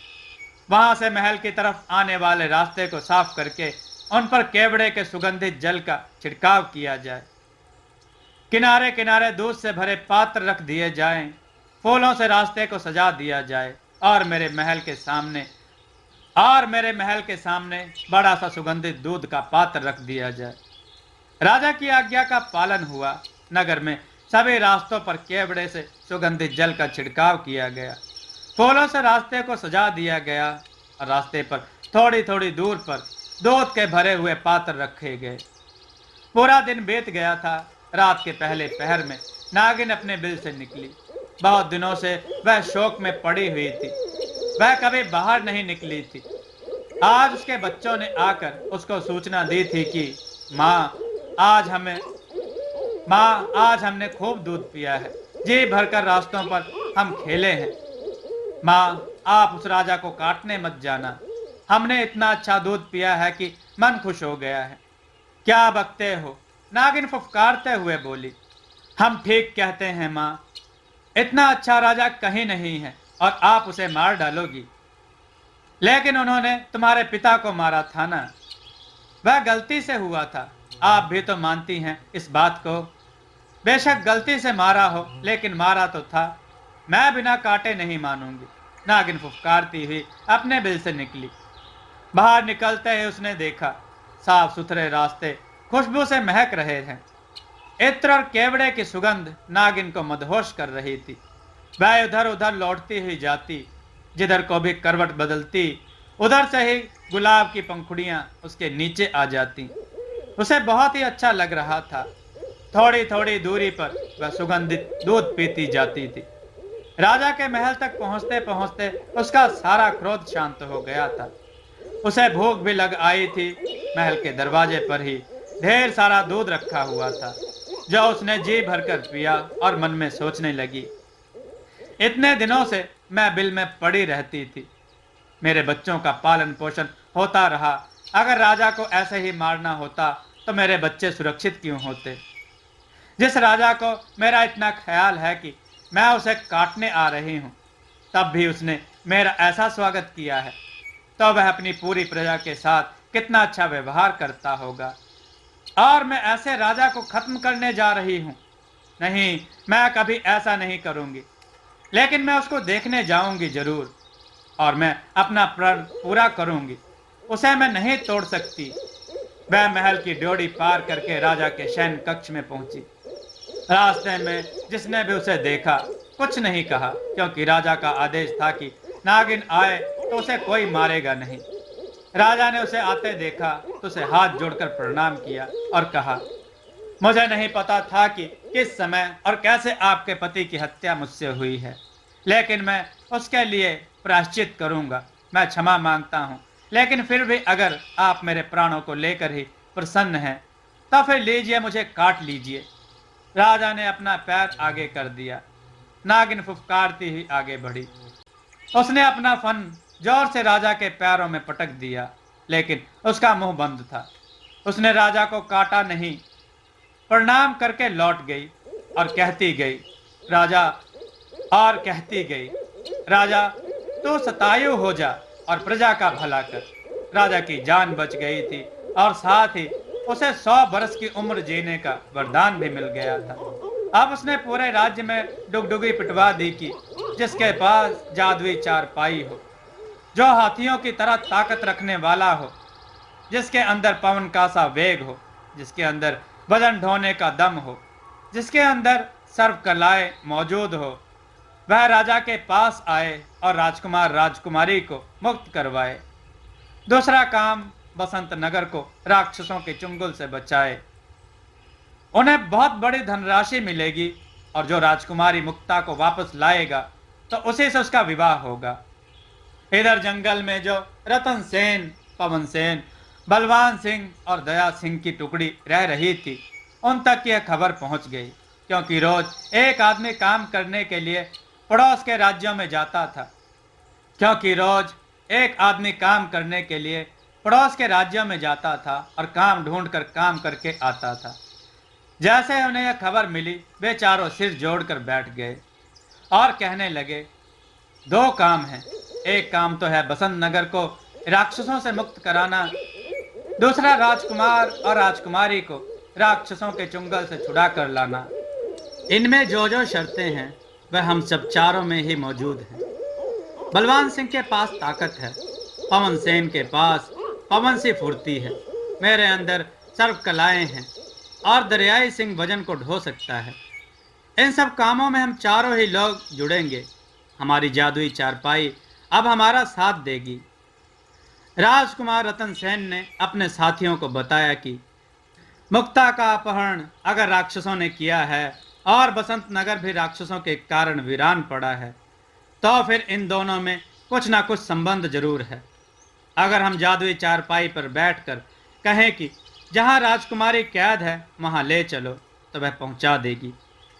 वहां से महल की तरफ आने वाले रास्ते को साफ करके उन पर केवड़े के सुगंधित जल का छिड़काव किया जाए। किनारे किनारे दूध से भरे पात्र रख दिए जाएं। फूलों से रास्ते को सजा दिया जाए और मेरे महल के सामने बड़ा सा सुगंधित दूध का पात्र रख दिया जाए। राजा की आज्ञा का पालन हुआ। नगर में सभी रास्तों पर केवड़े से सुगंधित जल का छिड़काव किया गया। फूलों से रास्ते को सजा दिया गया और रास्ते पर थोड़ी थोड़ी दूर पर दूध के भरे हुए पात्र रखे गए। पूरा दिन बीत गया था। रात के पहले पहर में नागिन अपने बिल से निकली। बहुत दिनों से वह शोक में पड़ी हुई थी। वह कभी बाहर नहीं निकली थी। आज उसके बच्चों ने आकर उसको सूचना दी थी कि माँ, आज हमने खूब दूध पिया है। जी भरकर रास्तों पर हम खेले हैं। माँ, आप उस राजा को काटने मत जाना। हमने इतना अच्छा दूध पिया है कि मन खुश हो गया है। क्या बकते हो? नागिन फुफकारते हुए बोली। हम ठीक कहते हैं माँ। इतना अच्छा राजा कहीं नहीं है और आप उसे मार डालोगी। लेकिन उन्होंने तुम्हारे पिता को मारा था ना? वह गलती से हुआ था। आप भी तो मानती हैं इस बात को। बेशक गलती से मारा हो, लेकिन मारा तो था। मैं बिना काटे नहीं मानूंगी। नागिन फुफकारती हुई अपने बिल से निकली। बाहर निकलते ही उसने देखा साफ सुथरे रास्ते खुशबू से महक रहे हैं। इत्र और केवड़े की सुगंध नागिन को मदहोश कर रही थी। वह उधर उधर लौटती हुई जाती, जिधर को भी करवट बदलती, उधर से ही गुलाब की पंखुड़ियां उसके नीचे आ जाती। उसे बहुत ही अच्छा लग रहा था। थोड़ी थोड़ी दूरी पर वह सुगंधित दूध पीती जाती थी। राजा के महल तक पहुंचते पहुंचते उसका सारा क्रोध शांत हो गया था। उसे भूख भी लग आई थी। महल के दरवाजे पर ही ढेर सारा दूध रखा हुआ था, जो उसने जी भरकर पिया और मन में सोचने लगी, इतने दिनों से मैं बिल में पड़ी रहती थी, मेरे बच्चों का पालन पोषण होता रहा। अगर राजा को ऐसे ही मारना होता तो मेरे बच्चे सुरक्षित क्यों होते। जिस राजा को मेरा इतना ख्याल है कि मैं उसे काटने आ रही हूं, तब भी उसने मेरा ऐसा स्वागत किया है, तो वह अपनी पूरी प्रजा के साथ कितना अच्छा व्यवहार करता होगा। और मैं ऐसे राजा को खत्म करने जा रही हूं। नहीं, मैं कभी ऐसा नहीं करूंगी, लेकिन मैं उसको देखने जाऊंगी जरूर, और मैं अपना प्रण पूरा करूंगी। उसे मैं नहीं तोड़ सकती। वह महल की ड्योढ़ी पार करके राजा के शयन कक्ष में पहुंची। रास्ते में जिसने भी उसे देखा कुछ नहीं कहा, क्योंकि राजा का आदेश था कि नागिन आए तो उसे कोई मारेगा नहीं। राजा ने उसे आते देखा तो उसे हाथ जोड़कर प्रणाम किया और कहा, मुझे नहीं पता था कि किस समय और कैसे आपके पति की हत्या मुझसे हुई है, लेकिन मैं उसके लिए प्रायश्चित करूंगा। मैं क्षमा मांगता हूं, लेकिन फिर भी अगर आप मेरे प्राणों को लेकर ही प्रसन्न हैं, तो फिर लीजिए, मुझे काट लीजिए। राजा ने अपना पैर आगे कर दिया। नागिन फुफकारती ही आगे बढ़ी। उसने अपना फन जोर से राजा के पैरों में पटक दिया, लेकिन उसका मुंह बंद था। उसने राजा को काटा नहीं, प्रणाम करके लौट गई और कहती गई, राजा, और कहती गई, राजा, तू शतायु हो जा और प्रजा का भला कर। राजा की जान बच गई थी और साथ ही उसे 100 बरस की उम्र जीने का वरदान भी मिल गया था। अब उसने पूरे राज्य में डुगडुगी पिटवा दी कि जिसके पास जादुई चारपाई हो, जो हाथियों की तरह ताकत रखने वाला हो, जिसके अंदर पवन का सा वेग हो, जिसके अंदर वजन ढोने का दम हो, जिसके अंदर सर्व कलाएं मौजूद हो, वह राजा के पास आए और राजकुमार राजकुमारी को मुक्त करवाए। दूसरा काम, बसंत नगर को राक्षसों के चुंगल से बचाए। उन्हें बहुत बड़ी धनराशि मिलेगी, और जो राजकुमारी मुक्ता को वापस लाएगा तो उसी से उसका विवाह होगा। इधर जंगल में जो रतन सेन, पवन सेन, बलवान सिंह और दया सिंह की टुकड़ी रह रही थी, उन तक यह खबर पहुंच गई, क्योंकि रोज एक आदमी काम करने के लिए पड़ोस के राज्यों में जाता था। क्योंकि रोज एक आदमी काम करने के लिए पड़ोस के राज्यों में जाता था और काम ढूंढकर काम करके आता था। जैसे उन्हें यह खबर मिली, वे चारों सिर जोड़कर बैठ गए और कहने लगे, दो काम हैं। एक काम तो है बसंत नगर को राक्षसों से मुक्त कराना, दूसरा राजकुमार और राजकुमारी को राक्षसों के चुंगल से छुड़ा कर लाना। इनमें जो जो शर्तें हैं वह हम सब चारों में ही मौजूद हैं। बलवान सिंह के पास ताकत है, पवन सेन के पास पवन सी फुर्ती है, मेरे अंदर सर्व कलाएं हैं, और दरियाई सिंह वजन को ढो सकता है। इन सब कामों में हम चारों ही लोग जुड़ेंगे। हमारी जादुई चारपाई अब हमारा साथ देगी। राजकुमार रतन सेन ने अपने साथियों को बताया कि मुक्ता का अपहरण अगर राक्षसों ने किया है और बसंत नगर भी राक्षसों के कारण वीरान पड़ा है, तो फिर इन दोनों में कुछ ना कुछ संबंध जरूर है। अगर हम जादुई चारपाई पर बैठकर कहें कि जहां राजकुमारी कैद है वहां ले चलो, तो वह पहुंचा देगी।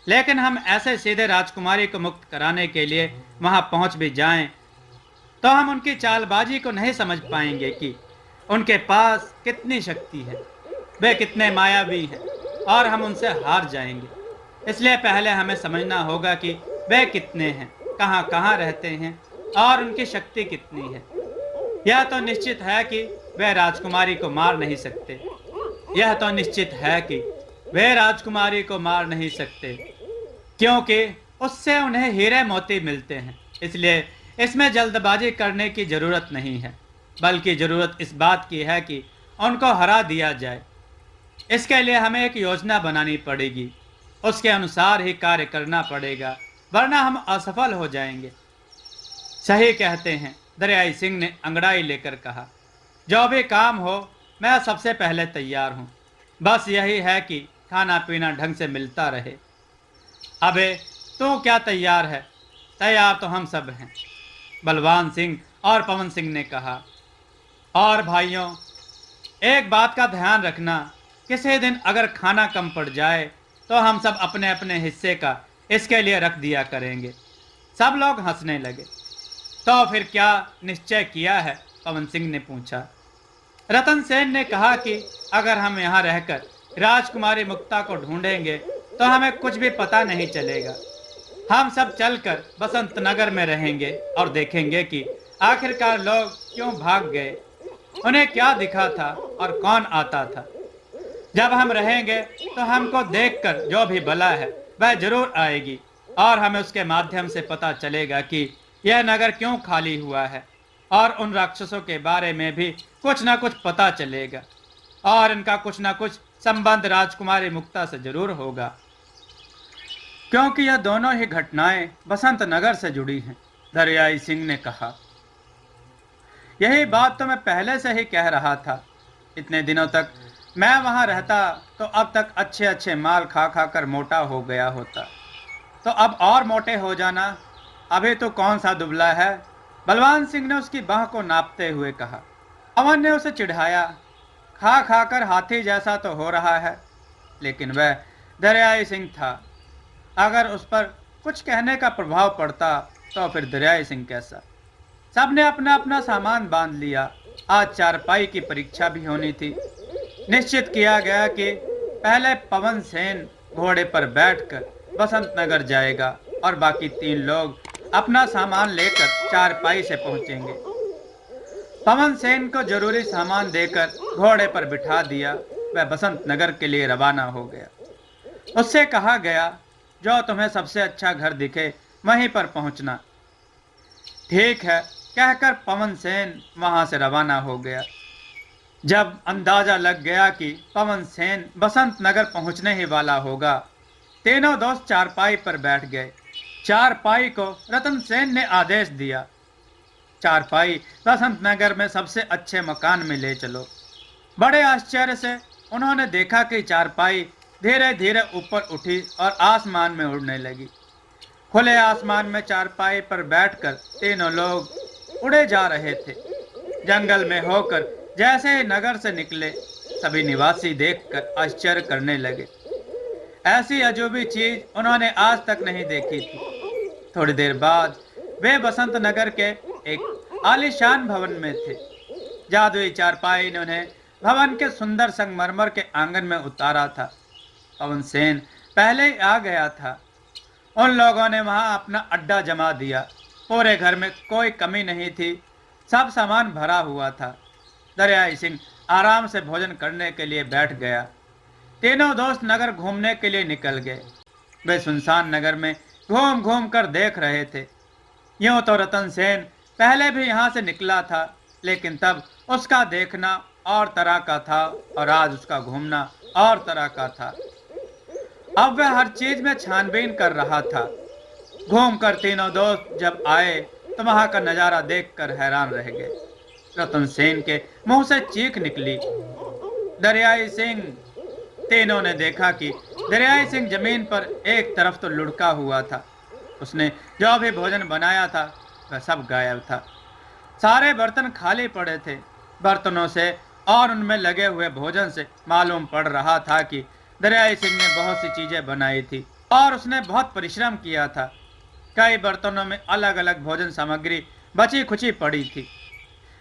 लेकिन हम ऐसे सीधे राजकुमारी को मुक्त कराने के लिए वहां पहुंच भी जाएं, तो हम उनकी चालबाजी को नहीं समझ पाएंगे कि उनके पास कितनी शक्ति है, वे कितने मायावी हैं, और हम उनसे हार जाएंगे। इसलिए पहले हमें समझना होगा कि वे कितने हैं, कहां कहां रहते हैं, और उनकी शक्ति कितनी है। यह तो निश्चित है कि वे राजकुमारी को मार नहीं सकते। यह तो निश्चित है कि वे राजकुमारी को मार नहीं सकते, क्योंकि उससे उन्हें हीरे मोती मिलते हैं। इसलिए इसमें जल्दबाजी करने की जरूरत नहीं है, बल्कि जरूरत इस बात की है कि उनको हरा दिया जाए। इसके लिए हमें एक योजना बनानी पड़ेगी, उसके अनुसार ही कार्य करना पड़ेगा, वरना हम असफल हो जाएंगे। सही कहते हैं, दरियाई सिंह ने अंगड़ाई लेकर कहा, जो भी काम हो मैं सबसे पहले तैयार हूं। बस यही है कि खाना पीना ढंग से मिलता रहे। अबे तू क्या तैयार है? तैयार तो हम सब हैं, बलवान सिंह और पवन सिंह ने कहा। और भाइयों, एक बात का ध्यान रखना, किसी दिन अगर खाना कम पड़ जाए तो हम सब अपने अपने हिस्से का इसके लिए रख दिया करेंगे। सब लोग हंसने लगे। तो फिर क्या निश्चय किया है? पवन सिंह ने पूछा। रतन सेन ने कहा कि अगर हम यहाँ रहकर राजकुमारी मुक्ता को ढूंढेंगे तो हमें कुछ भी पता नहीं चलेगा। हम सब चलकर बसंत नगर में रहेंगे और देखेंगे कि आखिरकार लोग क्यों भाग गए, उन्हें क्या दिखा था और कौन आता था। जब हम रहेंगे तो हमको देखकर जो भी बला है वह जरूर आएगी और हमें उसके माध्यम से पता चलेगा कि यह नगर क्यों खाली हुआ है, और उन राक्षसों के बारे में भी कुछ ना कुछ पता चलेगा, और इनका कुछ ना कुछ संबंध राजकुमारी मुक्ता से जरूर होगा, क्योंकि यह दोनों ही घटनाएं बसंत नगर से जुड़ी हैं। दरियाई सिंह ने कहा। यही बात तो मैं पहले से ही कह रहा था। इतने दिनों तक मैं वहां रहता तो अब तक अच्छे अच्छे माल खा खा कर मोटा हो गया होता, तो अब और मोटे हो जाना। अभी तो कौन सा दुबला है? बलवान सिंह ने उसकी बाह को नापते हुए कहा। अमन ने उसे चिढ़ाया। खा खा कर हाथी जैसा तो हो रहा है, लेकिन वह दरियाई सिंह था। अगर उस पर कुछ कहने का प्रभाव पड़ता तो फिर दरियाई सिंह कैसा। सबने अपना अपना सामान बांध लिया। आज चारपाई की परीक्षा भी होनी थी। निश्चित किया गया कि पहले पवन सेन घोड़े पर बैठकर बसंत नगर जाएगा और बाकी 3 लोग अपना सामान लेकर चारपाई से पहुंचेंगे। पवन सेन को जरूरी सामान देकर घोड़े पर बिठा दिया। वह बसंत नगर के लिए रवाना हो गया। उससे कहा गया, जो तुम्हें सबसे अच्छा घर दिखे वहीं पर पहुंचना। ठीक है कहकर पवन सेन वहां से रवाना हो गया। जब अंदाजा लग गया कि पवन सेन बसंत नगर पहुंचने ही वाला होगा, तीनों दोस्त चारपाई पर बैठ गए। चारपाई को रतन सेन ने आदेश दिया, चारपाई बसंत नगर में सबसे अच्छे मकान में ले चलो। बड़े आश्चर्य से उन्होंने देखा कि चारपाई धीरे धीरे ऊपर उठी और आसमान में उड़ने लगी। खुले आसमान में चारपाई पर बैठकर तीनों लोग उड़े जा रहे थे। जंगल में होकर जैसे ही नगर से निकले, सभी निवासी देखकर आश्चर्य करने लगे। ऐसी अजूबी चीज उन्होंने आज तक नहीं देखी थी। थोड़ी देर बाद वे बसंत नगर के एक आलीशान भवन में थे। जादुई चारपाई ने उन्हें भवन के सुंदर संगमरमर के आंगन में उतारा था। पवन सेन पहले ही आ गया था। उन लोगों ने वहां अपना अड्डा जमा दिया। पूरे घर में कोई कमी नहीं थी, सब सामान भरा हुआ था। दरियाई सिंह आराम से भोजन करने के लिए बैठ गया। तीनों दोस्त नगर घूमने के लिए निकल गए। वे सुनसान नगर में घूम घूम कर देख रहे थे। यूं तो रतन सेन पहले भी यहां से निकला था, लेकिन तब उसका देखना और तरह का था और आज उसका घूमना और तरह का था। अब वह हर चीज में छानबीन कर रहा था। घूम कर तीनों दोस्त जब आए तो वहां का नजारा देखकर हैरान रह गए। रतन सेन के मुंह से चीख निकली, दरियाई सिंह। तीनों ने देखा कि दरियाई सिंह जमीन पर एक तरफ तो लुढ़का हुआ था। उसने जो भी भोजन बनाया था वह सब गायब था। सारे बर्तन खाली पड़े थे। बर्तनों से और उनमें लगे हुए भोजन से मालूम पड़ रहा था कि दरियाई सिंह ने बहुत सी चीजें बनाई थी और उसने बहुत परिश्रम किया था। कई बर्तनों में अलग अलग भोजन सामग्री बची खुची पड़ी थी।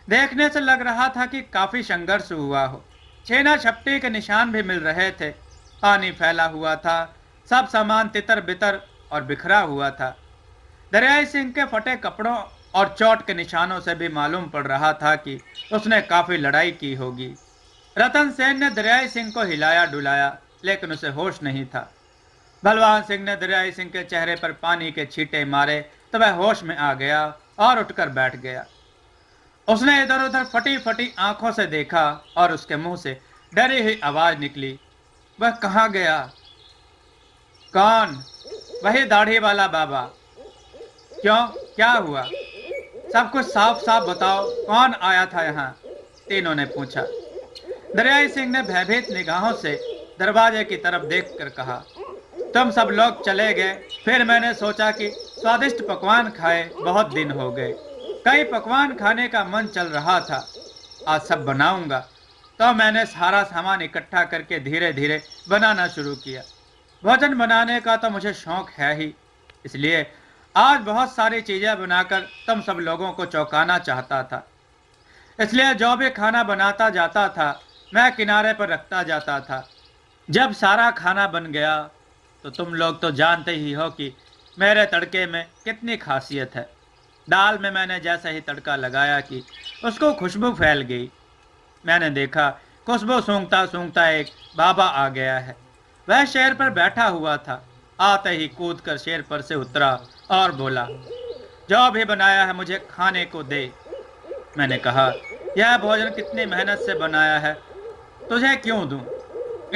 देखने से लग रहा था कि काफी संघर्ष हुआ हो। छीना झपटी के निशान भी मिल रहे थे। पानी फैला हुआ था। सब सामान तितर बितर और बिखरा हुआ था। दरियाई सिंह के फटे कपड़ों और चोट के निशानों से भी मालूम पड़ रहा था कि उसने काफी लड़ाई की होगी। रतन सेन ने दरियाई सिंह को हिलाया डुलाया, लेकिन उसे होश नहीं था। बलवान सिंह ने दरियाई सिंह के चेहरे पर पानी के छींटे मारे तो वह होश में आ गया और उठकर बैठ गया। उसने इधर उधर फटी फटी आंखों से देखा और उसके मुंह से डरी हुई आवाज निकली, वह कहाँ गया? कौन? वही दाढ़ी वाला बाबा। क्यों, क्या हुआ? सब कुछ साफ साफ बताओ, कौन आया था यहाँ? तीनों ने पूछा। दरियाई सिंह ने भयभीत निगाहों से दरवाजे की तरफ देखकर कहा। तुम सब लोग चले गए। फिर मैंने सोचा कि स्वादिष्ट पकवान खाए बहुत दिन हो गए। कई पकवान खाने का मन चल रहा था। आज सब बनाऊंगा। तो मैंने सारा सामान इकट्ठा करके धीरे धीरे बनाना शुरू किया। भोजन बनाने का तो मुझे शौक है ही, इसलिए आज बहुत सारी चीजें बनाकर तुम सब लोगों को चौंकाना चाहता था। इसलिए जो भी खाना बनाता जाता था मैं किनारे पर रखता जाता था। जब सारा खाना बन गया तो तुम लोग तो जानते ही हो कि मेरे तड़के में कितनी खासियत है। दाल में मैंने जैसे ही तड़का लगाया कि उसको खुशबू फैल गई। मैंने देखा खुशबू सूंघता सूंघता एक बाबा आ गया है। वह शेर पर बैठा हुआ था। आते ही कूद कर शेर पर से उतरा और बोला, जो भी बनाया है मुझे खाने को दे। मैंने कहा, यह भोजन कितनी मेहनत से बनाया है, तुझे क्यों दूं?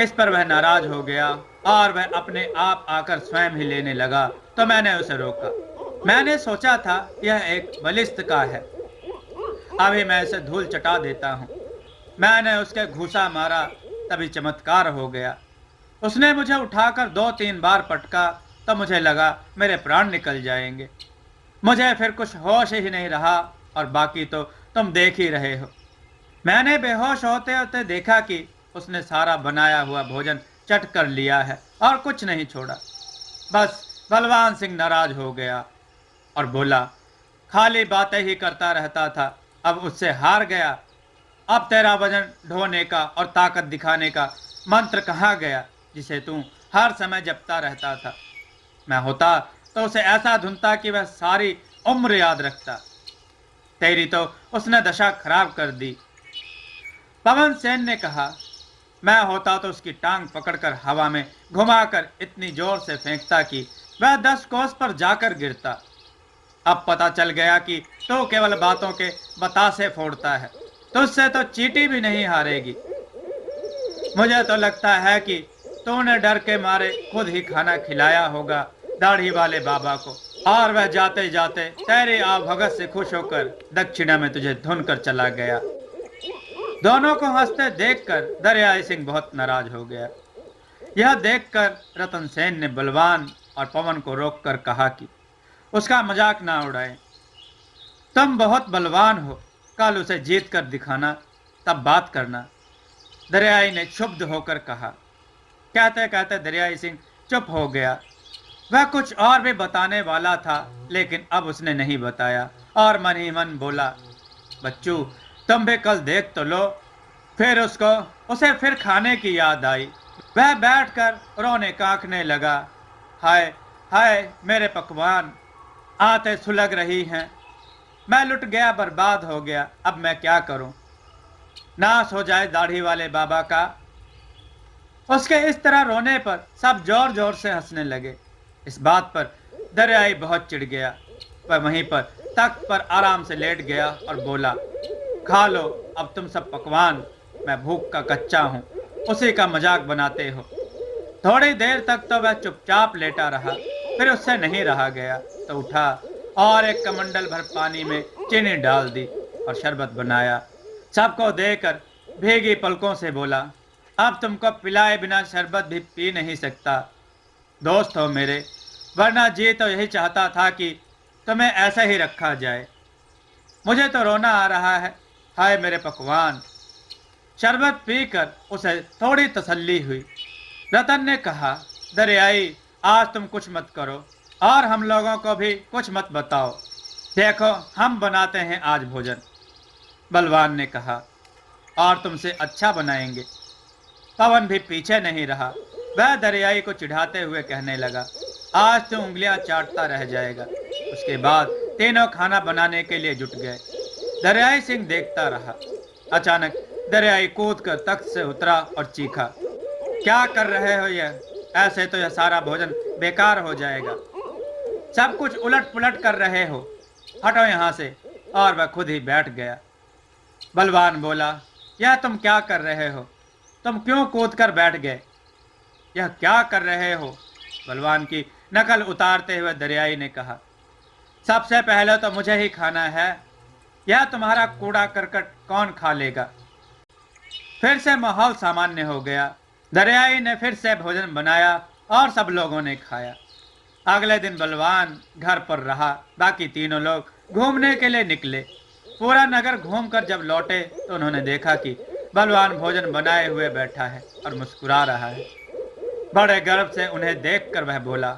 इस पर वह नाराज हो गया और वह अपने आप आकर स्वयं ही लेने लगा, तो मैंने उसे रोका। मैंने सोचा था यह एक बलिष्ठ का है, अभी मैं इसे धूल चटा देता हूं। मैंने उसके घूसा मारा, तभी चमत्कार हो गया। उसने मुझे उठाकर 2-3 बार पटका तो मुझे लगा मेरे प्राण निकल जाएंगे। मुझे फिर कुछ होश ही नहीं रहा और बाकी तो तुम देख ही रहे हो। मैंने बेहोश होते होते देखा कि उसने सारा बनाया हुआ भोजन चट कर लिया है और कुछ नहीं छोड़ा। बस बलवान सिंह नाराज हो गया और बोला, खाली बातें ही करता रहता था, अब उससे हार गया। अब तेरा वजन ढोने का और ताकत दिखाने का मंत्र कहाँ गया जिसे तू हर समय जपता रहता था? मैं होता तो उसे ऐसा धुनता कि वह सारी उम्र याद रखता। तेरी तो उसने दशा खराब कर दी। पवन सेन ने कहा, मैं होता तो उसकी टांग पकड़कर हवा में घुमाकर इतनी जोर से फेंकता कि वह 10 कोस पर जाकर गिरता। अब पता चल गया कि तो केवल बातों के बतासे फोड़ता है, तुझसे तो चींटी भी नहीं हारेगी। मुझे तो लगता है कि तूने डर के मारे खुद ही खाना खिलाया होगा दाढ़ी वाले बाबा को, और वह जाते जाते तेरी आवभगत से खुश होकर दक्षिणा में तुझे धुन कर चला गया। दोनों को हंसते देखकर दरियाई सिंह बहुत नाराज हो गया। यह देखकर रतन सेन ने बलवान और पवन को रोककर कहा कि उसका मजाक ना उड़ाएं। तुम बहुत बलवान हो, कल उसे जीत कर दिखाना, तब बात करना। दरियाई ने क्षुब्ध होकर कहा। कहते कहते दरियाई सिंह चुप हो गया। वह कुछ और भी बताने वाला था, लेकिन अब उसने नहीं बताया और मन ही मन बोला, बच्चू तुम भी कल देख तो लो। फिर उसे फिर खाने की याद आई। वह बैठकर रोने कांकने लगा। हाय हाय मेरे पकवान, आते सुलग रही हैं। मैं लुट गया, बर्बाद हो गया, अब मैं क्या करूं? नाश हो जाए दाढ़ी वाले बाबा का। उसके इस तरह रोने पर सब जोर जोर से हंसने लगे। इस बात पर दरियाई बहुत चिढ़ गया। वह वहीं पर तख्त पर आराम से लेट गया और बोला, खा लो अब तुम सब पकवान, मैं भूख का कच्चा हूं, उसी का मजाक बनाते हो। थोड़ी देर तक तो वह चुपचाप लेटा रहा, फिर उससे नहीं रहा गया तो उठा और एक कमंडल भर पानी में चीनी डाल दी और शरबत बनाया। सबको देकर भीगी पलकों से बोला, अब तुमको पिलाए बिना शरबत भी पी नहीं सकता। दोस्त हो मेरे, वरना जी तो यही चाहता था कि तुम्हें ऐसे ही रखा जाए। मुझे तो रोना आ रहा है। हाय मेरे पकवान। शरबत पीकर उसे थोड़ी तसल्ली हुई। रतन ने कहा, दरियाई आज तुम कुछ मत करो और हम लोगों को भी कुछ मत बताओ। देखो हम बनाते हैं आज भोजन। बलवान ने कहा, और तुमसे अच्छा बनाएंगे। पवन भी पीछे नहीं रहा। वह दरियाई को चिढ़ाते हुए कहने लगा, आज तो उंगलियां चाटता रह जाएगा। उसके बाद तीनों खाना बनाने के लिए जुट गए। दरियाई सिंह देखता रहा। अचानक दरियाई कूद कर तख्त से उतरा और चीखा, क्या कर रहे हो यह? ऐसे तो यह सारा भोजन बेकार हो जाएगा। सब कुछ उलट पुलट कर रहे हो, हटो यहां से। और वह खुद ही बैठ गया। बलवान बोला, यह तुम क्या कर रहे हो? तुम क्यों कूद कर बैठ गए? यह क्या कर रहे हो? बलवान की नकल उतारते हुए दरियाई ने कहा, सबसे पहले तो मुझे ही खाना है। यह तुम्हारा कूड़ा करकट कौन खा लेगा? फिर से माहौल सामान्य हो गया। दरियाई ने फिर से भोजन बनाया और सब लोगों ने खाया। अगले दिन बलवान घर पर रहा। बाकी तीनों लोग घूमने के लिए निकले। पूरा नगर घूमकर जब लौटे तो उन्होंने देखा कि बलवान भोजन बनाए हुए बैठा है और मुस्कुरा रहा है। बड़े गर्व से उन्हें देखकर वह बोला,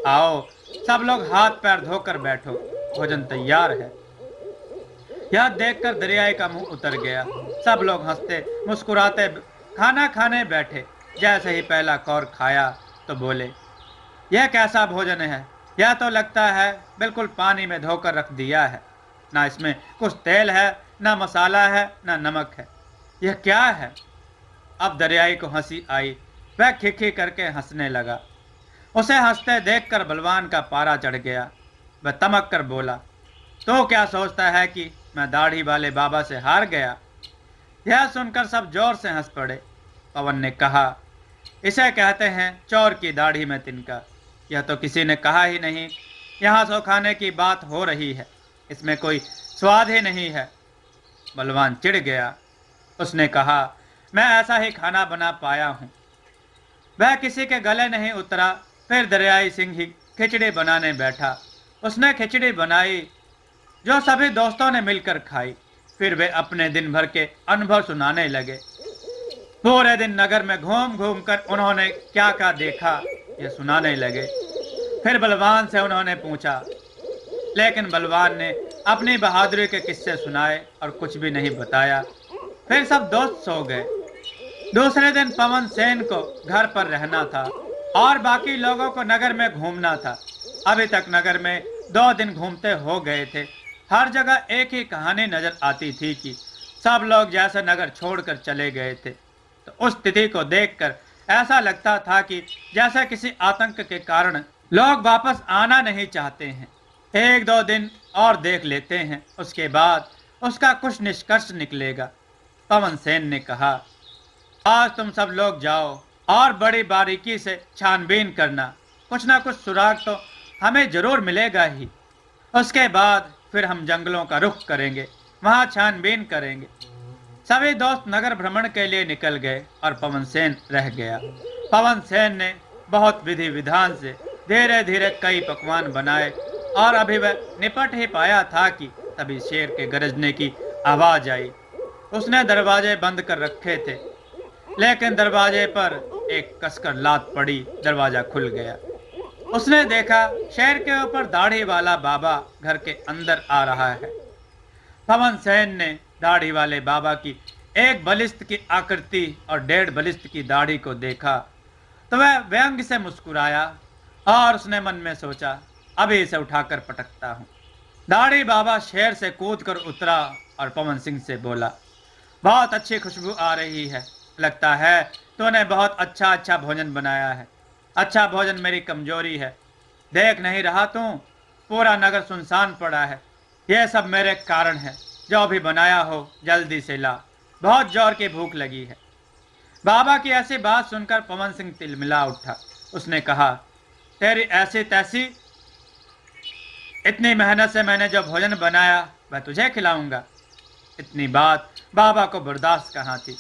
आओ सब लोग हाथ पैर धोकर बैठो, भोजन तैयार है। यह देखकर दरियाई का मुंह उतर गया। सब लोग हंसते मुस्कुराते खाना खाने बैठे। जैसे ही पहला कौर खाया तो बोले, यह कैसा भोजन है? यह तो लगता है बिल्कुल पानी में धोकर रख दिया है। ना इसमें कुछ तेल है, ना मसाला है, ना नमक है। यह क्या है? अब दरियाई को हंसी आई। वह खिखी करके हंसने लगा। उसे हंसते देखकर बलवान का पारा चढ़ गया। वह तमक कर बोला, तो क्या सोचता है कि मैं दाढ़ी वाले बाबा से हार गया? यह सुनकर सब जोर से हंस पड़े। पवन ने कहा, इसे कहते हैं चोर की दाढ़ी में तिनका। यह तो किसी ने कहा ही नहीं। यहाँ सो खाने की बात हो रही है, इसमें कोई स्वाद ही नहीं है। बलवान चिढ़ गया। उसने कहा, मैं ऐसा ही खाना बना पाया हूँ। वह किसी के गले नहीं उतरा। फिर दरियाई सिंह ही खिचड़ी बनाने बैठा। उसने खिचड़ी बनाई जो सभी दोस्तों ने मिलकर खाई। फिर वे अपने दिन भर के अनुभव सुनाने लगे। पूरे दिन नगर में घूम घूम कर उन्होंने क्या क्या देखा ये सुनाने लगे। फिर बलवान से उन्होंने पूछा, लेकिन बलवान ने अपनी बहादुरी के किस्से सुनाए और कुछ भी नहीं बताया। फिर सब दोस्त सो गए। दूसरे दिन पवन सेन को घर पर रहना था और बाकी लोगों को नगर में घूमना था। अभी तक नगर में 2 दिन घूमते हो गए थे। हर जगह एक ही कहानी नजर आती थी कि सब लोग जैसे नगर छोड़कर चले गए थे। तो उस स्थिति को देखकर ऐसा लगता था कि जैसे किसी आतंक के कारण लोग वापस आना नहीं चाहते हैं। 1-2 दिन और देख लेते हैं, उसके बाद उसका कुछ निष्कर्ष निकलेगा। पवन सेन ने कहा, आज तुम सब लोग जाओ और बड़ी बारीकी से छानबीन करना। कुछ ना कुछ सुराग तो हमें जरूर मिलेगा ही। उसके बाद फिर हम जंगलों का रुख करेंगे, वहां छानबीन करेंगे। सभी दोस्त नगर भ्रमण के लिए निकल गए और पवन सेन रह गया। पवन सेन ने बहुत विधि विधान से धीरे धीरे कई पकवान बनाए और अभी वह निपट ही पाया था कि तभी शेर के गरजने की आवाज आई। उसने दरवाजे बंद कर रखे थे, लेकिन दरवाजे पर एक कसकर लात पड़ी। दरवाजा खुल गया। उसने देखा शेर के ऊपर दाढ़ी वाला बाबा घर के अंदर आ रहा है। पवन सेन ने दाढ़ी वाले बाबा की एक बलिष्ठ की आकृति और 1.5 बलिष्ठ की दाढ़ी को देखा तो वह व्यंग से मुस्कुराया और उसने मन में सोचा, अभी इसे उठाकर पटकता हूँ। दाढ़ी बाबा शेर से कूदकर उतरा और पवन सिंह से बोला, बहुत अच्छी खुशबू आ रही है। लगता है तूने बहुत अच्छा भोजन बनाया है। अच्छा भोजन मेरी कमजोरी है। देख नहीं रहा तू, पूरा नगर सुनसान पड़ा है। यह सब मेरे कारण है। जो भी बनाया हो जल्दी से ला, बहुत जोर की भूख लगी है। बाबा की ऐसी बात सुनकर पवन सिंह तिलमिला उठा। उसने कहा, तेरी ऐसी तैसी, इतनी मेहनत से मैंने जो भोजन बनाया वह तुझे खिलाऊंगा। इतनी बात बाबा को बर्दाश्त कहाँ थी।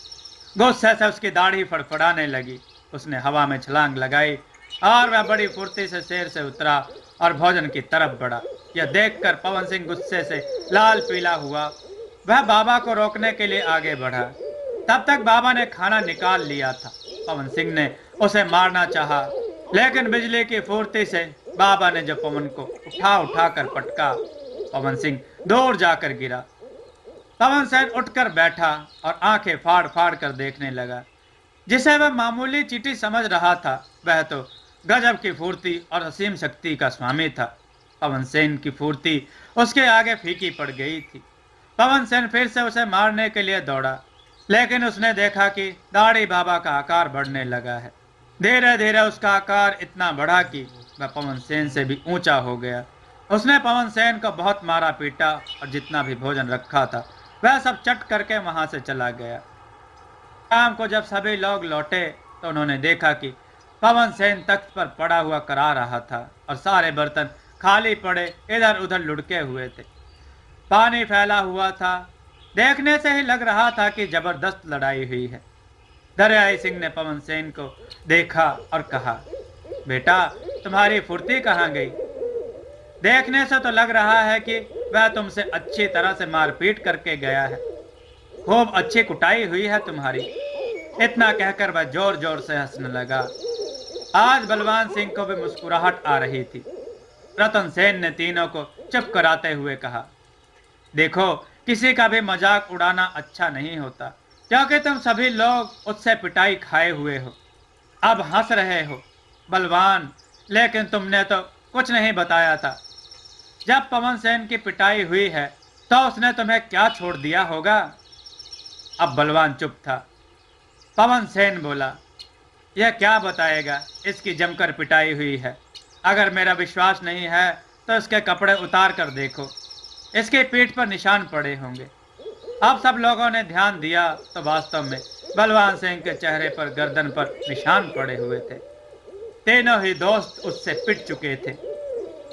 गुस्से से उसकी दाढ़ी फड़फड़ाने लगी। उसने हवा में छलांग लगाई और वह बड़ी फुर्ती से शेर से उतरा और भोजन की तरफ बढ़ा। यह देखकर पवन सिंह गुस्से से लाल पीला हुआ। वह बाबा को रोकने के लिए आगे बढ़ा। तब तक बाबा ने खाना निकाल लिया था। पवन सिंह ने उसे मारना चाहा, लेकिन बिजली की फुर्ती से बाबा ने जब पवन को उठा कर पटका, पवन सिंह दूर जाकर गिरा। पवन सेन उठकर बैठा और आंखें फाड़ फाड़ कर देखने लगा। जिसे वह मामूली चींटी समझ रहा था, वह तो गजब की फुर्ती और असीम शक्ति का स्वामी था। पवन सेन की फुर्ती उसके आगे फीकी पड़ गई थी। पवन सेन फिर से उसे मारने के लिए दौड़ा, लेकिन उसने देखा कि दाढ़ी बाबा का आकार बढ़ने लगा है। धीरे धीरे उसका आकार इतना बढ़ा कि वह पवन सेन से भी ऊंचा हो गया। उसने पवन सेन को बहुत मारा पीटा और जितना भी भोजन रखा था वह सब चट करके वहां से चला गया। शाम को जब सभी लोग लौटे तो उन्होंने देखा कि पवन सेन तख्त पर पड़ा हुआ करा रहा था और सारे बर्तन खाली पड़े इधर उधर लुढ़के हुए थे। पानी फैला हुआ था। देखने से ही लग रहा था कि जबरदस्त लड़ाई हुई है। दरियाई सिंह ने पवन सेन को देखा और कहा, बेटा तुम्हारी फुर्ती कहाँ गई? देखने से तो लग रहा है कि वह तुमसे अच्छी तरह से मारपीट करके गया है। खूब अच्छी कुटाई हुई है तुम्हारी। इतना कहकर वह जोर जोर से हंसने लगा। आज बलवान सिंह को भी मुस्कुराहट आ रही थी। रतन सेन ने तीनों को चुप कराते हुए कहा, देखो किसी का भी मजाक उड़ाना अच्छा नहीं होता, क्योंकि तुम सभी लोग उससे पिटाई खाए हुए हो। अब हंस रहे हो बलवान, लेकिन तुमने तो कुछ नहीं बताया था। जब पवन सेन की पिटाई हुई है तो उसने तुम्हें क्या छोड़ दिया होगा? अब बलवान चुप था। पवन सेन बोला, यह क्या बताएगा? इसकी जमकर पिटाई हुई है। अगर मेरा विश्वास नहीं है तो इसके कपड़े उतार कर देखो, इसके पीठ पर निशान पड़े होंगे। अब सब लोगों ने ध्यान दिया तो वास्तव में बलवान सिंह के चेहरे पर, गर्दन पर निशान पड़े हुए थे। तीनों ही दोस्त उससे पिट चुके थे।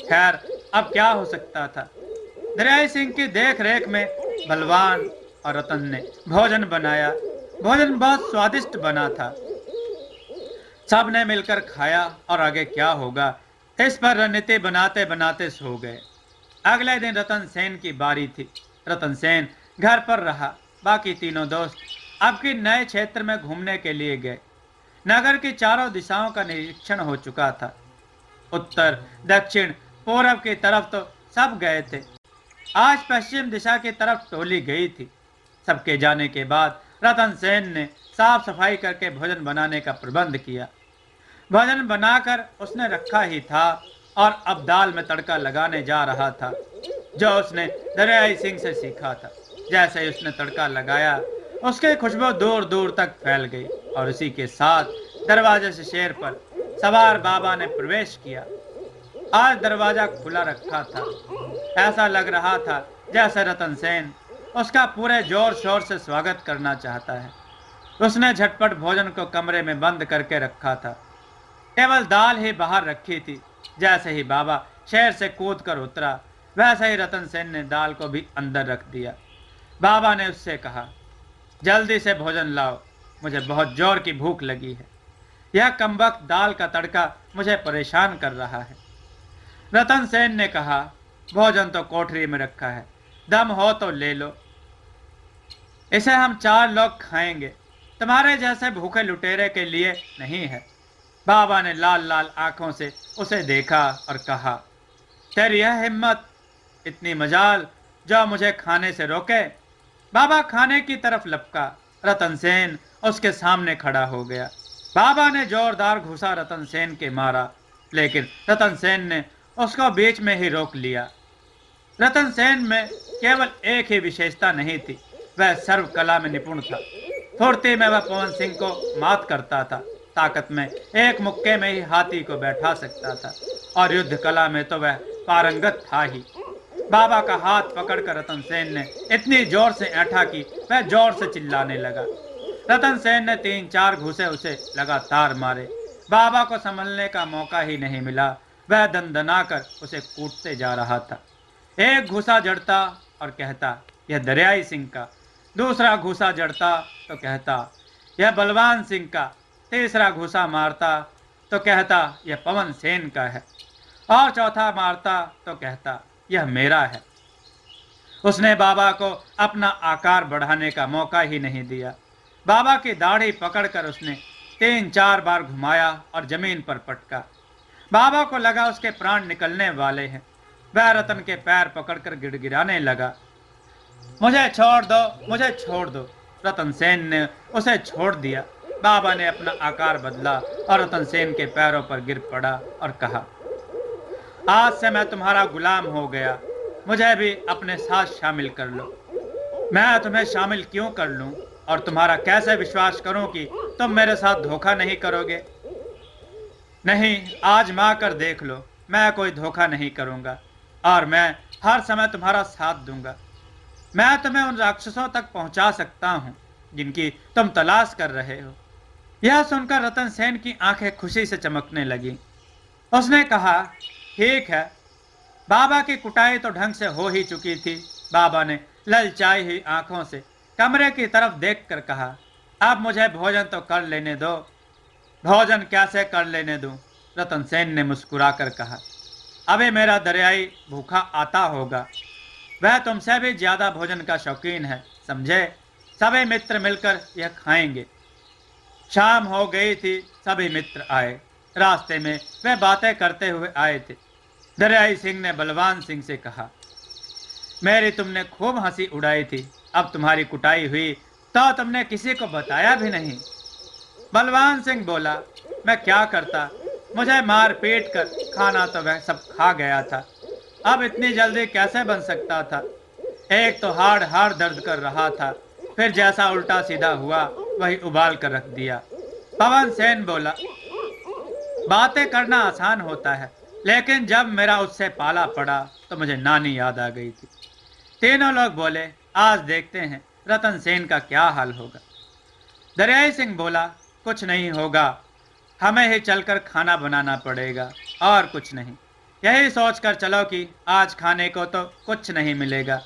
खैर, अब क्या हो सकता था? दरियाई सिंह की देख रेख में बलवान और रतन ने भोजन बनाया। भोजन बहुत स्वादिष्ट बना था। सब ने मिलकर खाया और आगे क्या होगा इस पर रणनीति बनाते बनाते सो गए। अगले दिन रतन सेन की बारी थी। रतन सेन घर पर रहा। बाकी तीनों दोस्त अब की नए क्षेत्र में घूमने के लिए गए। नगर की चारों दिशाओं का निरीक्षण हो चुका था। उत्तर, दक्षिण, पूरब की तरफ तो सब गए थे। आज पश्चिम दिशा की तरफ टोली गई थी। सबके जाने के बाद रतन सेन ने साफ सफाई करके भोजन बनाने का प्रबंध किया। भोजन बनाकर उसने रखा ही था और अब दाल में तड़का लगाने जा रहा था, जो उसने दरियाई सिंह से सीखा था। जैसे ही उसने तड़का लगाया, उसकी खुशबू दूर दूर तक फैल गई और उसी के साथ दरवाजे से शेर पर सवार बाबा ने प्रवेश किया। आज दरवाजा खुला रखा था। ऐसा लग रहा था जैसे रतन सेन उसका पूरे जोर शोर से स्वागत करना चाहता है। उसने झटपट भोजन को कमरे में बंद करके रखा था। केवल दाल ही बाहर रखी थी। जैसे ही बाबा शेर से कूद कर उतरा, वैसे ही रतन सेन ने दाल को भी अंदर रख दिया। बाबा ने उससे कहा, जल्दी से भोजन लाओ, मुझे बहुत जोर की भूख लगी है। यह कमबख्त दाल का तड़का मुझे परेशान कर रहा है। रतन सेन ने कहा, भोजन तो कोठरी में रखा है, दम हो तो ले लो। इसे हम 4 लोग खाएंगे, तुम्हारे जैसे भूखे लुटेरे के लिए नहीं है। बाबा ने लाल लाल आंखों से उसे देखा और कहा, तेरी यह हिम्मत, इतनी मजाल जो मुझे खाने से रोके। बाबा खाने की तरफ लपका। रतन सेन उसके सामने खड़ा हो गया। बाबा ने जोरदार घूसा रतन सेन के मारा, लेकिन रतन सेन ने उसको बीच में ही रोक लिया। रतन सेन में केवल एक ही विशेषता नहीं थी, वह सर्व कला में निपुण था। फुर्ती में वह पवन सिंह को मात करता था। ताकत में एक मुक्के में ही हाथी को बैठा सकता था और युद्ध कला में तो वह पारंगत था ही। बाबा का हाथ पकड़कर रतन सेन ने इतनी जोर से ऐंठा कि वह जोर से चिल्लाने लगा। रतन सेन ने 3-4 घूसे उसे लगातार मारे। बाबा को संभलने का मौका ही नहीं मिला। वह दंदनाकर उसे कूटते जा रहा था। एक घूसा जड़ता और कहता, यह दरियाई सिंह का। दूसरा घूसा जड़ता तो कहता, यह बलवान सिंह का। तीसरा घूसा मारता तो कहता, यह पवन सेन का है। और चौथा मारता तो कहता, यह मेरा है। उसने बाबा को अपना आकार बढ़ाने का मौका ही नहीं दिया। बाबा की दाढ़ी पकड़कर उसने 3-4 बार घुमाया और जमीन पर पटका। बाबा को लगा उसके प्राण निकलने वाले हैं। वह रतन के पैर पकड़कर गिड़गिड़ाने लगा, मुझे छोड़ दो, मुझे छोड़ दो। रतन सेन ने उसे छोड़ दिया। बाबा ने अपना आकार बदला और रतन सेन के पैरों पर गिर पड़ा और कहा, आज से मैं तुम्हारा गुलाम हो गया, मुझे भी अपने साथ शामिल कर लो। मैं तुम्हें शामिल क्यों कर लूं और तुम्हारा कैसे विश्वास करूं कि तुम मेरे साथ धोखा नहीं करोगे? नहीं, आजमा कर देख लो, मैं कोई धोखा नहीं करूंगा और मैं हर समय तुम्हारा साथ दूंगा। मैं तुम्हें उन राक्षसों तक पहुंचा सकता हूं जिनकी तुम तलाश कर रहे हो। यह सुनकर रतन सेन की आंखें खुशी से चमकने लगी। उसने कहा, ठीक है। बाबा की कुटाई तो ढंग से हो ही चुकी थी। बाबा ने ललचाई हुई आंखों से कमरे की तरफ देखकर कहा, अब मुझे भोजन तो कर लेने दो। भोजन कैसे कर लेने दूं? रतन सेन ने मुस्कुराकर कहा। अभी मेरा दरियाई भूखा आता होगा। वह तुमसे भी ज्यादा भोजन का शौकीन है, समझे? सभी मित्र मिलकर यह खाएंगे। शाम हो गई थी, सभी मित्र आए। रास्ते में वे बातें करते हुए आए थे। दरियाई सिंह ने बलवान सिंह से कहा, मेरी तुमने खूब हंसी उड़ाई थी, अब तुम्हारी कुटाई हुई तो तुमने किसी को बताया भी नहीं। बलवान सिंह बोला, मैं क्या करता, मुझे मार पीट कर खाना तो वह सब खा गया था, अब इतनी जल्दी कैसे बन सकता था? एक तो हाड़ हाड़ दर्द कर रहा था, फिर जैसा उल्टा सीधा हुआ वही उबाल कर रख दिया। पवन सेन बोला, बातें करना आसान होता है, लेकिन जब मेरा उससे पाला पड़ा तो मुझे नानी याद आ गई थी। तीनों लोग बोले, आज देखते हैं रतन सेन का क्या हाल होगा। दरियाई सिंह बोला, कुछ नहीं होगा, हमें ही चलकर खाना बनाना पड़ेगा और कुछ नहीं। यही सोचकर चलो कि आज खाने को तो कुछ नहीं मिलेगा,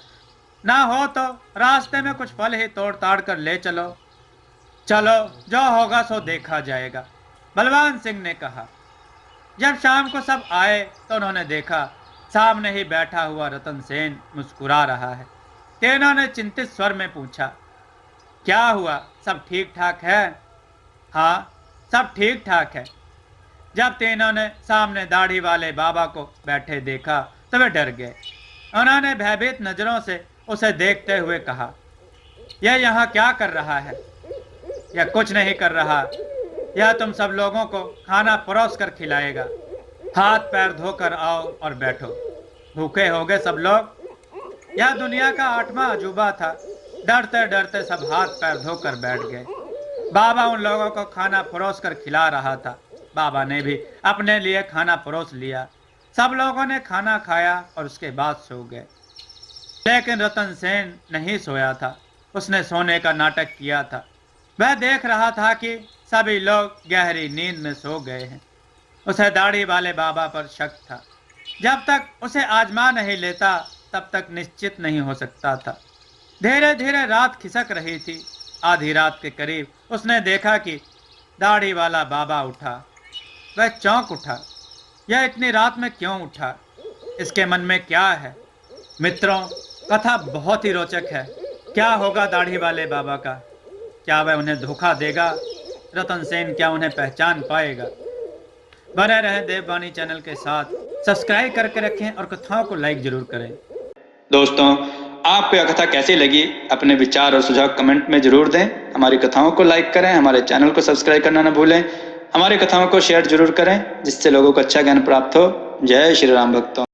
ना हो तो रास्ते में कुछ फल ही तोड़ ताड़ कर ले चलो। चलो, जो होगा सो देखा जाएगा, बलवान सिंह ने कहा। जब शाम को सब आए तो उन्होंने देखा सामने ही बैठा हुआ रतन सेन मुस्कुरा रहा है। तीनों ने चिंतित स्वर में पूछा, क्या हुआ, सब ठीक ठाक है? हाँ, सब ठीक ठाक है। जब तीनों ने सामने दाढ़ी वाले बाबा को बैठे देखा तो वे डर गए। उन्होंने भयभीत नजरों से उसे देखते हुए कहा, यह यहाँ क्या कर रहा है? यह कुछ नहीं कर रहा, यह तुम सब लोगों को खाना परोस कर खिलाएगा। हाथ पैर धोकर आओ और बैठो। भूखे हो गए सब लोग? यह दुनिया का 8वां अजूबा था। डरते डरते सब हाथ पैर धोकर बैठ गए। बाबा उन लोगों को खाना परोस कर खिला रहा था। बाबा ने भी अपने लिए खाना परोस लिया। सब लोगों ने खाना खाया और उसके बाद सो गए। लेकिन रतन सेन नहीं सोया था, उसने सोने का नाटक किया था। वह देख रहा था कि सभी लोग गहरी नींद में सो गए हैं। उसे दाढ़ी वाले बाबा पर शक था। जब तक उसे आजमा नहीं लेता तब तक निश्चित नहीं हो सकता था। धीरे धीरे रात खिसक रही थी। आधी रात के करीब उसने देखा कि दाढ़ी वाला बाबा उठा। वह चौंक उठा, यह इतनी रात में क्यों उठा? इसके मन में क्या है? मित्रों, कथा बहुत ही रोचक है। क्या होगा दाढ़ी वाले बाबा का? क्या वह उन्हें धोखा देगा? रतन सेन क्या उन्हें पहचान पाएगा? बने रहें देववाणी चैनल के साथ, सब्सक्राइब करके रखें और कथाओं को लाइक जरूर करें। दोस्तों, आपको यह कथा कैसी लगी? अपने विचार और सुझाव कमेंट में जरूर दें। हमारी कथाओं को लाइक करें, हमारे चैनल को सब्सक्राइब करना न भूलें। हमारी कथाओं को शेयर जरूर करें जिससे लोगों को अच्छा ज्ञान प्राप्त हो। जय श्री राम भक्तों।